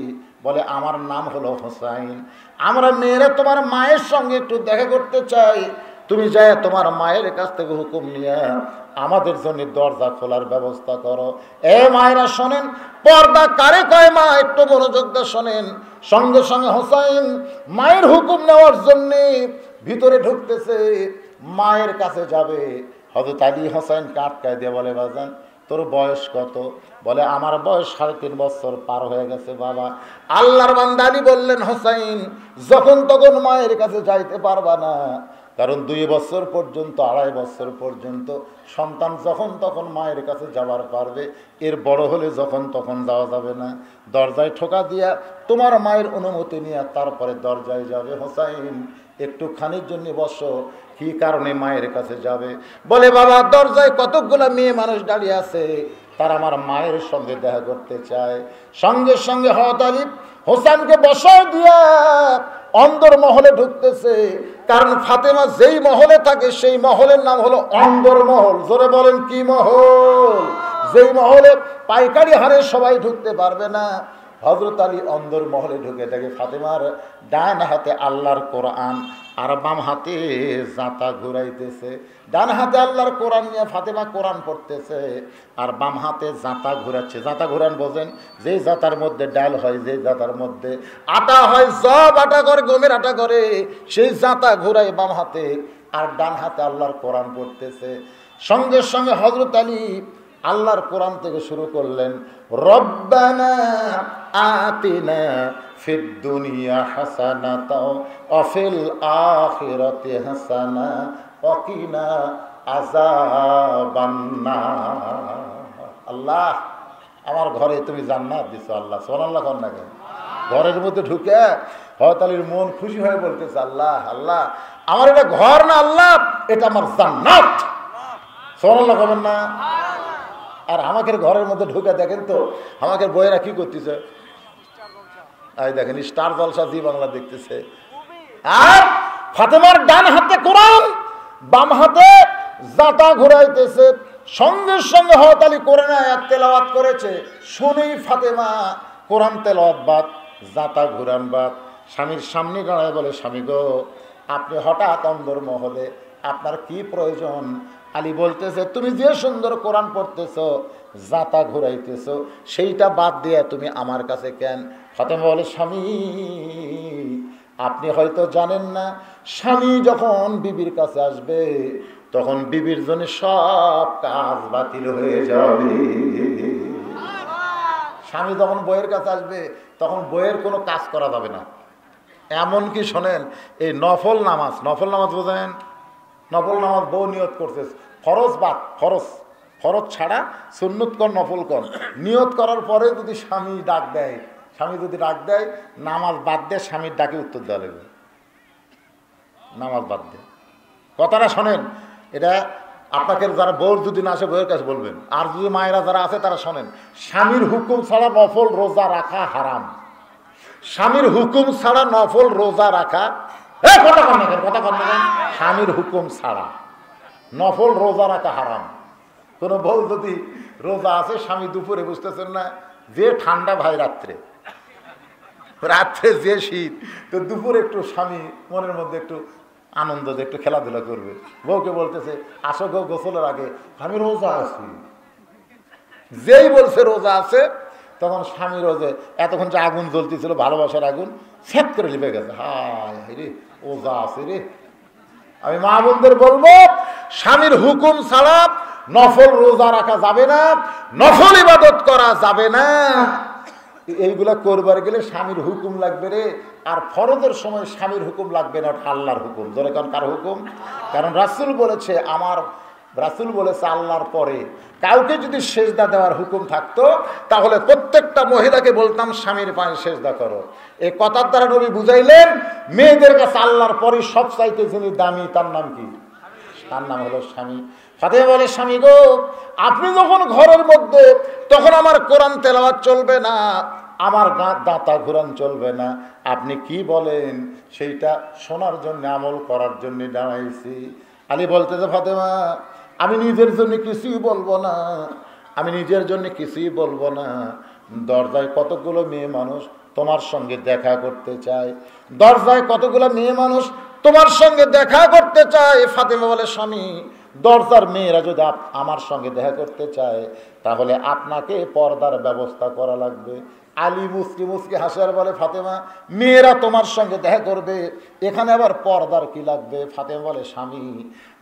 Speaker 1: বলে, আমার নাম হলো হোসাইন। আমরা মেয়েরা তোমার মায়ের সঙ্গে একটু দেখা করতে চাই, তুমি যায় তোমার মায়ের কাছ থেকে হুকুম নিয়ে আমাদের জন্য দরজা খোলার ব্যবস্থা করো। এ মায়েরা শোনেন, পর্দা কারে কয় মা, একটু মনোযোগ দিয়ে শোনেন। সঙ্গে সঙ্গে হোসাইন মায়ের হুকুম নেওয়ার জন্য ভিতরে ঢুকতেছে, মায়ের কাছে যাবে। হযরত আলী হোসাইনকে আটকায় দিয়ে বলে, বাজান তোর বয়স কত? বলে, আমার বয়স 3.5 বছর পার হয়ে গেছে বাবা। আল্লাহর বান্দা আলী বললেন, হোসাইন যখন তখন মায়ের কাছে যাইতে পারবা না, কারণ 2 বছর পর্যন্ত 2.5 বছর পর্যন্ত সন্তান যখন তখন মায়ের কাছে যাবার পারবে, এর বড় হলে যখন তখন যাওয়া যাবে না। দরজায় ঠোকা দিয়া তোমার মায়ের অনুমতি নিয়ে তারপরে দরজায় যাবে। হোসাইন একটু খানির জন্য বসো। কি কারণে মায়ের কাছে যাবে? বলে, বাবা দরজায় কতগুলো মেয়ে মানুষ দাঁড়িয়ে আছে, তারা আমার মায়ের সঙ্গে দেখা করতে চায়। সঙ্গে সঙ্গে হযরত আলী হোসেনকে বসায় দিয়া অন্দর মহলে ঢুকতেছে। কারণ ফাতেমা যেই মহলে থাকে সেই মহলের নাম হলো অন্দর মহল। জোরে বলেন, কি মহল? যেই মহলে পাইকারি হারে সবাই ঢুকতে পারবে না। হযরত আলী অন্দর মহলে ঢুকে দেখে ফাতেমার ডান হাতে আল্লাহর কোরআন আর বাম হাতে জাঁতা ঘুরাইতেছে। ডান হাতে আল্লাহর কোরআন নিয়ে ফাতেমা কোরআন পড়তেছে, আর বাম হাতে জাঁতা ঘুরাচ্ছে। জাঁতা ঘুরান বোঝেন? যেই জাঁতার মধ্যে ডাল হয়, যেই জাঁতার মধ্যে আটা হয়, সব আটা করে, গমের আটা করে, সেই জাঁতা ঘুরাই বাম হাতে, আর ডান হাতে আল্লাহর কোরআন পড়তেছে। সঙ্গে সঙ্গে হযরত আলী আল্লাহর কোরআন থেকে শুরু করলেন, রব্বানা আতিনা ফিদ দুনিয়া হাসানাতাও ওয়া ফিল আখিরাতি হাসানা ওয়া কিনা আযাবান্নার। আল্লাহ আমার ঘরে তুমি জান্নাত দিছো। আল্লাহ সুবহানাল্লাহ কর না কেন? ঘরের মধ্যে ঢুকে হযরত আলীর মন খুশি হয়ে বলতেছে, আল্লাহ আল্লাহ আমার এটা ঘর না, আল্লাহ এটা আমার জান্নাত। সুবহানাল্লাহ করবেন না? আর আমাকে ঘরের মধ্যে ঢুকে দেখেন তো আমাকে বইয়েরা কি করতেছে, দেখেন স্টার জলসা জি বাংলা দেখতেছে। আর ফাতেমার ডান হাতে কোরআন, বাম হাতে জাঁতা ঘুরাইতেছে। সঙ্গে সঙ্গে হযরত আলী কোরআন আয়াত তেলাওয়াত করেছে। শুনেই ফাতেমা কোরআন তেলাওয়াত বাদ, জাঁতা ঘুরান বাদ, স্বামীর সামনে দাঁড়ায় বলে, স্বামী গো আপনি হঠাৎ অন্দর মহলে, আপনার কি প্রয়োজন? আলী বলতেছে, তুমি যে সুন্দর কোরআন পড়তেছো, জাঁতা ঘুরাইতেছো, সেইটা বাদ দিয়ে তুমি আমার কাছে কেন? ফাতেমা বলে, স্বামী আপনি হয়তো জানেন না, স্বামী যখন বিবির কাছে আসবে তখন বিবির জন্য সব কাজ বাতিল হয়ে যাবে। স্বামী যখন বইয়ের কাছে আসবে তখন বইয়ের কোনো কাজ করা যাবে না। এমনকি শোনেন, এই নফল নামাজ বোঝেন? নফল নামাজ বউ নিয়ত করছে, ফরজ বাদ, ফরজ ছাড়া সুন্নত কর, নফল কর, নিয়ত করার পরে যদি স্বামী ডাক দেয়, নামাজ বাদ দিয়ে স্বামীর ডাকে উত্তর দেওয়া লাগবে। নামাজ বাদ দিয়ে কথাটা শোনেন, এটা আপনাকে যারা বউর যদি না আসে বউয়ের কাছে বলবেন। আর যদি মায়েরা যারা আছে তারা শোনেন, স্বামীর হুকুম ছাড়া নফল রোজা রাখা হারাম। স্বামীর হুকুম ছাড়া নফল রোজা রাখা, কথা কন না, স্বামীর হুকুম ছাড়া নফল রোজা রাখা হারাম। কোনো বউ যদি রোজা আছে, স্বামী দুপুরে, বুঝতেছেন না, যে ঠান্ডা ভাই রাত্রে যে শীত, তো দুপুরে একটু স্বামী মনের মধ্যে একটু আনন্দ, একটু খেলাধুলা করবে। বউকে বলতেছে, আসো গো গোসলের আগে, আমি রোজা আছি। যেই বলছে রোজা আছে, তখন স্বামী রোজে এতক্ষণ যে আগুন জ্বলতেছিল, ভালোবাসার আগুন, সেট করে লিপে গেছে। হায় রে, রোজা আছে রে। আমি মা বোনদের বলবো, স্বামীর হুকুম ছাড়া নফল রোজা রাখা যাবে না, নফল ইবাদত করা যাবে না। এইগুলা করবার গেলে স্বামীর হুকুম লাগবে রে। আর ফরজের সময় স্বামীর হুকুম লাগবে না, আল্লাহর হুকুম। ধরে কারণ কার হুকুম? কারণ রাসূল বলেছে, আমার রাসূল বলেছে আল্লাহর পরে কাউকে যদি সেজদা দেওয়ার হুকুম থাকতো তাহলে প্রত্যেকটা মহিলাকে বলতাম স্বামীর পায়ে সেজদা করো। এই কথার দ্বারা নবী বুঝাইলেন মেয়েদের কাছে আল্লাহর পরে সবচাইতে যিনি দামি তার নাম কি? তার নাম হলো স্বামী। ফাতেমা বলে, স্বামী গো, আপনি যখন ঘরের মধ্যে তখন আমার কোরআন তেলাওয়াত চলবে না, আমার দাঁতা ঘুরান চলবে না, আপনি কি বলেন সেইটা শোনার জন্য আমল করার জন্য দাঁড়াইছি। আলী বলতেছে, ফাতেমা আমি নিজের জন্য কিছুই বলবো না, আমি নিজের জন্য কিছুই বলবো না। দরজায় কতগুলো মেয়ে মানুষ তোমার সঙ্গে দেখা করতে চায়, দরজায় কতগুলো মেয়ে মানুষ তোমার সঙ্গে দেখা করতে চায়। ফাতেমা বলে, স্বামী দরজার মেয়েরা যদি আমার সঙ্গে দেখা করতে চায় তাহলে আপনাকে পর্দার ব্যবস্থা করা লাগবে। আলী মুসকি মুসকি হাসার বলে, ফাতেমা মেয়েরা তোমার সঙ্গে দেখা করবে, এখানে আবার পর্দার কি লাগবে? ফাতেমা বলে, স্বামী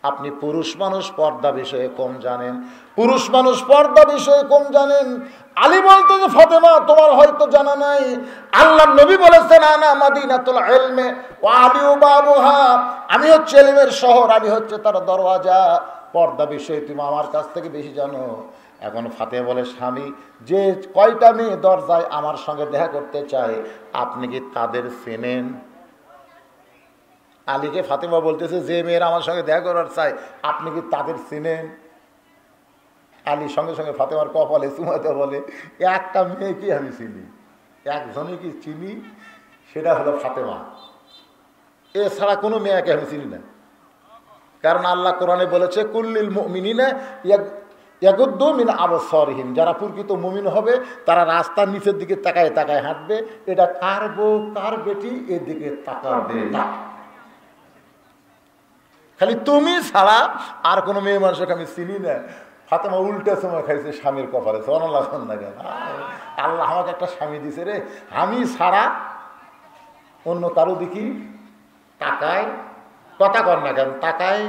Speaker 1: আপনি পুরুষ মানুষ পর্দা বিষয়ে কম জানেন, পুরুষ মানুষ পর্দা বিষয়ে কম জানেন। আলী বলতে যে, ফাতেমা তোমার হয়তো জানা নাই, আল্লাহর নবী বলেছেন আনা মাদিনাতুল ইলমি ওয়া আলিউ বাবুহা, আমি হচ্ছে ইলমের শহর, আমি হচ্ছে তার দরওয়াজা। পর্দা বিষয়ে তুমি আমার কাছ থেকে বেশি জানো। এখন ফাতেমা বলে, স্বামী যে কয়টা মেয়ে দরজায় আমার সঙ্গে দেখা করতে চায় আপনি কি তাদের চেনেন? আলীকে ফাতেমা বলতেছে, যে মেয়েরা আমার সঙ্গে দেখা করার চায় আপনি কি তাদের চেনেন? আলী সঙ্গে সঙ্গে ফাতেমার কপালে চুমাতে বলে, একটা মেয়েকে আমি চিনি, একজনই কি চিনি, সেটা হলো ফাতেমা, এছাড়া কোনো মেয়েকে আমি চিনি না। কারণ আল্লাহ কোরআনে বলেছে, কুল্লিল মুমিনিনা ইয়াগুদ্দু মিন আবসারিহিম, যারা প্রকৃত মুমিন হবে তারা রাস্তার নিচের দিকে তাকায় তাকায় হাঁটবে। এটা কার বউ কার বেটি এদিকে তাকাবে না, খালি তুমি ছাড়া আর কোনো মেয়ে মানুষকে আমি চিনি না। ফাতেমা উল্টা সময় খাইছে স্বামীর কপালে, সোনাল্লাহ না কেন, আল্লাহ আমাকে একটা স্বামী দিছে রে, আমি ছাড়া অন্য কারো দেখি তাকায়, কথা কর না কেন তাকায়,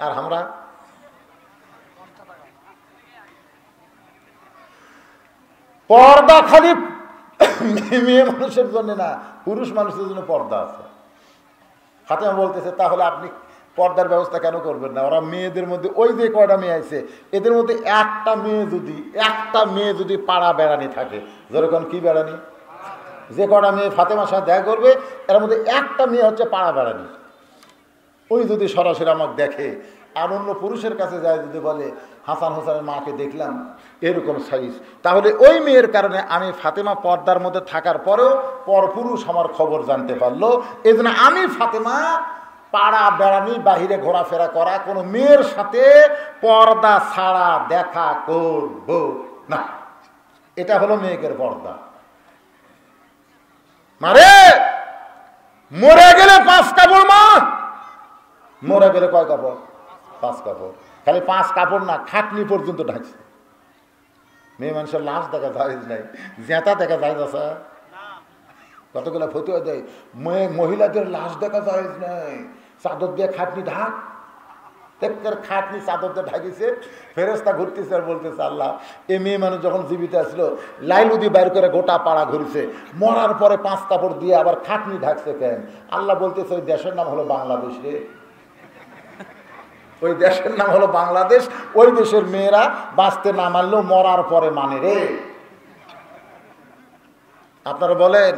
Speaker 1: আর আমরা পর্দা খালি মেয়ে মানুষের জন্য না, পুরুষ মানুষের জন্য পর্দা আছে। ফাতেমা বলতেছে, তাহলে আপনি পর্দার ব্যবস্থা কেন করবেন না? ওরা মেয়েদের মধ্যে ওই যে কয়টা মেয়ে আছে এদের মধ্যে একটা মেয়ে যদি পাড়া বেড়ানি থাকে, যেরকম কি বেড়ানি, যে কয়টা মেয়ে ফাতেমার সাথে দেখা করবে এর মধ্যে একটা মেয়ে হচ্ছে পাড়া বেড়ানি। ওই যদি সরাসরি আমাকে দেখে আর অন্য পুরুষের কাছে যায় যদি বলে হাসান হোসেনের মাকে দেখলাম এরকম সাইজ, তাহলে ওই মেয়ের কারণে আমি ফাতেমা পর্দার মধ্যে থাকার পরেও পরপুরুষ আমার খবর জানতে পারলো। এই জন্য আমি ফাতেমা পাড়া বেড়ানি বাহিরে ঘোরাফেরা করা কোনো মেয়ের সাথে পর্দা ছাড়া দেখা করব না। এটা হলো মেয়েদের পর্দা। মারে মরে গেলে 5 কাপড়, মা মরে গেলে কয় কাপড়? 5 কাপড়। খালি 5 কাপড় না, খাটনি পর্যন্ত ঢাকছে। মেয়ে মানুষের লাশ দেখা যায় নাই, জেতা দেখা যায় না, স্যার কতগুলো ফতুয়া দেয়, মহিলাদের লাশ দেখা যায় নাই, চাদর দিয়ে খাটনি ঢাক, খাটনি চাদর দিয়ে ঢাকিছে। ফেরেশতা ঘুরতেছে আর বলতেছে, আল্লাহ এই মেয়ে মানুষ যখন জীবিত আসলো লাইলুদি বাইর করে গোটা পাড়া ঘুরছে, মরার পরে 5 কাপড় দিয়ে আবার খাটনি ঢাকছে কেন? আল্লাহ বলতেছে, ওই দেশের নাম হলো বাংলাদেশ রে, ওই দেশের নাম হলো বাংলাদেশ, ওই দেশের মেয়েরা বাঁচতে না মানলেও মরার পরে মানে রে। আপনারা বলেন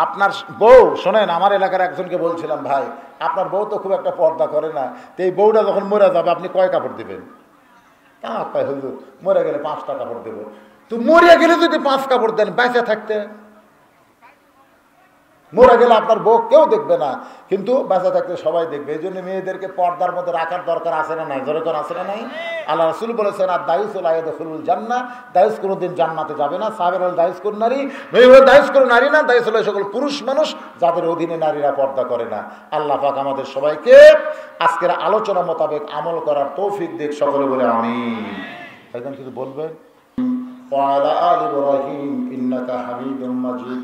Speaker 1: আপনার বউ, শোনেন আমার এলাকার একজনকে বলছিলাম, ভাই আপনার বউ তো খুব একটা পর্দা করে না, তো এই বউটা যখন মরে যাবে আপনি কয় কাপড় দেবেন? কামাক পায় হুজুর, মরে গেলে 5টা কাপড় দেবো। তো মরে গেলে যদি 5 কাপড় দেন, বেঁচে থাকতে মরে গেলে আপনার বউ কেউ দেখবে না, কিন্তু বেঁচে থাকতে সবাই দেখবে। এই জন্য মেয়েদেরকে পর্দার মধ্যে রাখার দরকার আছে না নাই? যেরকম আছে না নাই? আল্লাহ রাসূল বলেছেন, আর দায়ুসুল আয়াদুল জান্নাহ, দায়ুস কোনোদিন জান্নাতে যাবে না। সাহাবের হল দায়ুস কোন নারী, নবী বলেন দায়ুস কোন নারী না, দায়ুস হলো সকল পুরুষ মানুষ যাদের অধীনে নারীরা পর্দা করে না। আল্লাহ পাক আমাদের সবাইকে আজকের আলোচনা মোতাবেক আমল করার তৌফিক দিক, সকলে বলে আমিন। এখন কিছু বলবেন? ওয়া আলা আলি ইব্রাহিম ইন্নাকা হামিদুম মাজিদ।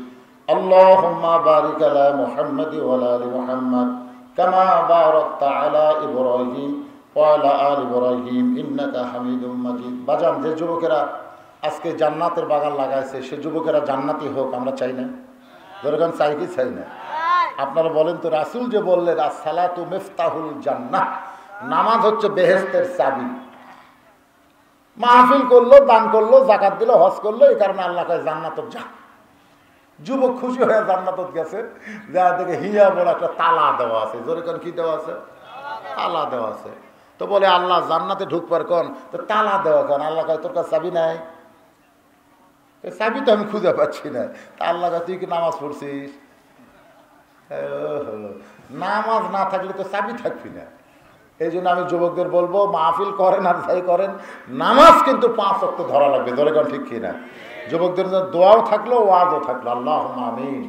Speaker 1: আল্লাহুম্মা বারিক আলা মুহাম্মাদি ওয়া আলা আলি মুহাম্মাদ কামা বারাকতা আলা ইব্রাহিম ওয়া আলা আলি ইব্রাহিম ইন্নাকা হামিদুম মাজিদ। বাজান, যে যুবকেরা আজকে জান্নাতের বাগান লাগাইছে সে যুবকেরা জান্নাতি হোক, আমরা চাই না? যেরকম চাই কি চাই না? আপনারা বলেন তো, রাসূল যে বললেন আসসালাতু মিফতাহুল জান্নাহ, নামাজ হচ্ছে বেহেশতের চাবি। মাহফিল করলো, দান করলো, যাকাত দিল, হজ করলো, এই কারণে আল্লাহ কয় জান্নাতত যা। যুবক খুশি হয়ে জান্নাতত গেছে, যা দেখে হিয়া বলে একটা তালা দেওয়া আছে। জোরে কোন কি দেওয়া আছে? তালা দেওয়া আছে। তো বলে আল্লাহ জান্নাতে ঢুকবার কোন, তো তালা দেওয়া কোন? আল্লাহ কয় তোর কাছে চাবি নাই? চাবি তো আমি খুঁজে পাচ্ছি না। তা আল্লাহ কয় তুই কি নামাজ পড়ছিস? নামাজ না থাকলে তো চাবি থাকবি না। এই জন্য আমি যুবকদের বলবো, মাহফিল করেন আর যাই করেন, নামাজ কিন্তু 5 ওয়াক্ত ধরা লাগবে। ধরে কোন ঠিক কিনা? যুবকদের জন্য দোয়াও থাকলো, ওয়াজও থাকলো। আল্লাহুম্মা আমিন।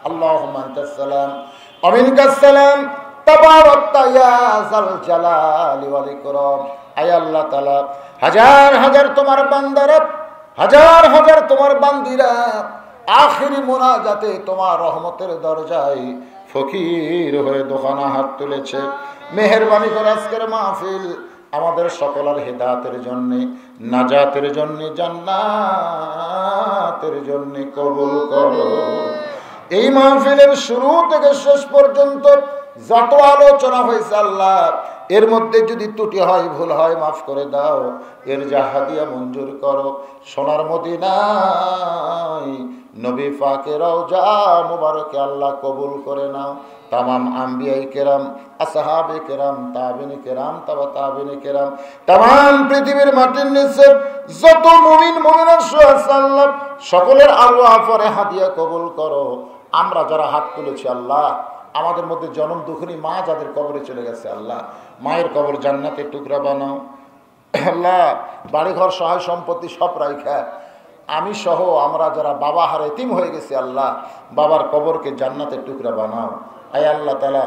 Speaker 1: আল্লাহুম্মা আনতাস সালাম ওয়া মিনকাস সালাম তাবারাকতা ইয়া যাল জালালি ওয়াল ইকরাম। আয় আল্লাহ তাআলা, হাজার হাজার তোমার বান্দারা, হাজার হাজার তোমার বান্দিরা আখিরি মুনাজাতে তোমার রহমতের দরজায় ফকির হয়ে দোকানা হাত তুলেছে। মেহেরবানি করে আজকের মাহফিল আমাদের সকলের হেদায়েতের জন্য, নাজাতের জন্য, জান্নাতের জন্য কবুল করো। এই মাহফিলের শুরু থেকে শেষ পর্যন্ত যত আলোচনা হয়েছে আল্লাহ, এর মধ্যে যদি ত্রুটি হয়, ভুল হয়, মাফ করে দাও। এর যা হাদিয়া মঞ্জুর করো। সোনার মদিনায় নবী পাকের রওজা মুবারকে আল্লাহ কবুল করে নাও। তামাম আম্বিয়াই কেরাম, আসহাবে কেরাম, তাবিনী কেরাম, তাবা তাবিনী কেরাম, তামাম পৃথিবীর মাটির নিচে যত মুমিন মুমিনা আছে আল্লাহ, সকলের আল্লাহ পরে হাদিয়া কবুল করো। আমরা যারা হাত তুলেছি আল্লাহ, আমাদের মধ্যে জনম দুঃখিনী মা যাদের কবরে চলে গেছে আল্লাহ, মায়ের কবর জান্নাতের টুকরা বানাও আল্লাহ। বাড়িঘর সহায় সম্পত্তি সব রাইখা আমি সহ আমরা যারা বাবা হারে এতিম হয়ে গেছি আল্লাহ, বাবার কবরকে জান্নাতের টুকরা বানাও। আয় আল্লাহ তাআলা,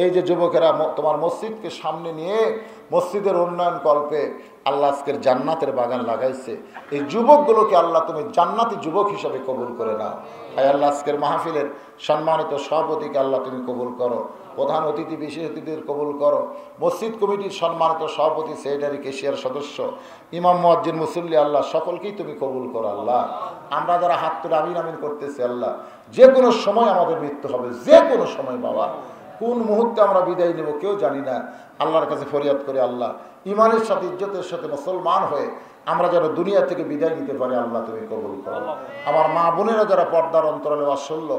Speaker 1: এই যে যুবকেরা তোমার মসজিদকে সামনে নিয়ে মসজিদের উন্নয়ন কল্পে আল্লাহ আজকের জান্নাতের বাগান লাগাইছে, এই যুবকগুলোকে আল্লাহ তুমি জান্নাতি যুবক হিসাবে কবুল করে নাও। আয় আল্লাহ, আজকের মাহফিলের সম্মানিত সভাপতিকে আল্লাহ তুমি কবুল করো, প্রধান অতিথি বিশেষ অতিথিদের কবুল করো, মসজিদ কমিটির সম্মানিত সভাপতি, সেক্রেটারি, কেশিয়ার সদস্য, ইমাম মুয়াজ্জিন, মুসল্লি আল্লাহ সকলকেই তুমি কবুল করো আল্লাহ। আমরা যারা হাত তুলে আমিন আমিন করতেছি আল্লাহ, যে কোনো সময় আমাদের মৃত্যু হবে, যে কোনো সময় বাবা, কোন মুহূর্তে আমরা বিদায় নেব কেউ জানি না। আল্লাহর কাছে ফরিয়াদ করে আল্লাহ, ইমানের সাথে ইজ্জতের সাথে মুসলমান হয়ে আমরা যেন দুনিয়া থেকে বিদায় নিতে পারি আল্লাহ তুমি কবুল করো। আমার মা বোনেরা যারা পর্দার অন্তরালে ওয়াসল্য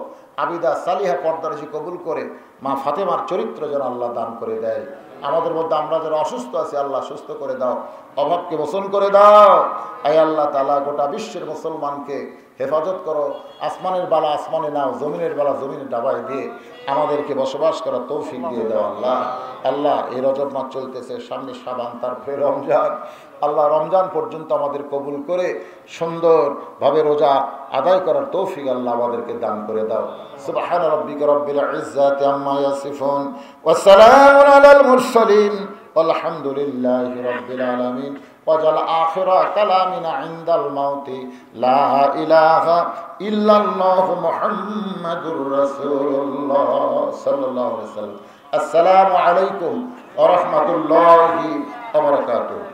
Speaker 1: আবিদা সালিহা পর্দারেশি কবুল করে মা ফাতেমার চরিত্র যেন আল্লাহ দান করে দেয়। আমাদের মধ্যে আমরা যারা অসুস্থ আছি আল্লাহ সুস্থ করে দাও, অভাবকে মোচন করে দাও। আয় আল্লাহ তাআলা, গোটা বিশ্বের মুসলমানকে হেফাজত করো। আসমানের বালা আসমানে নাও, জমিনের বালা জমিনে ডাবায় দিয়ে আমাদেরকে বসবাস করার তৌফিক দিয়ে দাও আল্লাহ। আল্লাহ, এই রজব মাস চলতেছে, সামনে শাবান, তারপরে রমজান। আল্লাহ, রমজান পর্যন্ত আমাদের কবুল করে সুন্দরভাবে রোজা আদায় করার তৌফিক আল্লাহ আমাদেরকে দান করে দাও। সুবহান রাব্বিকা রাব্বিল ইজ্জাতি আম্মা ইয়াসিফুন ওয়া সালামুন আলাল মুরসালিন আলহামদুলিল্লাহি রাব্বিল আলামিন। ওয়াজাল আখিরা কালামিনা ইনদাল মাউতি লা ইলাহা ইল্লাল্লাহু মুহাম্মাদুর রাসূলুল্লাহ সাল্লাল্লাহু আলাইহি ওয়াসাল্লাম। আসসালামু আলাইকুম ওয়া রাহমাতুল্লাহি ওয়া বারাকাতুহু।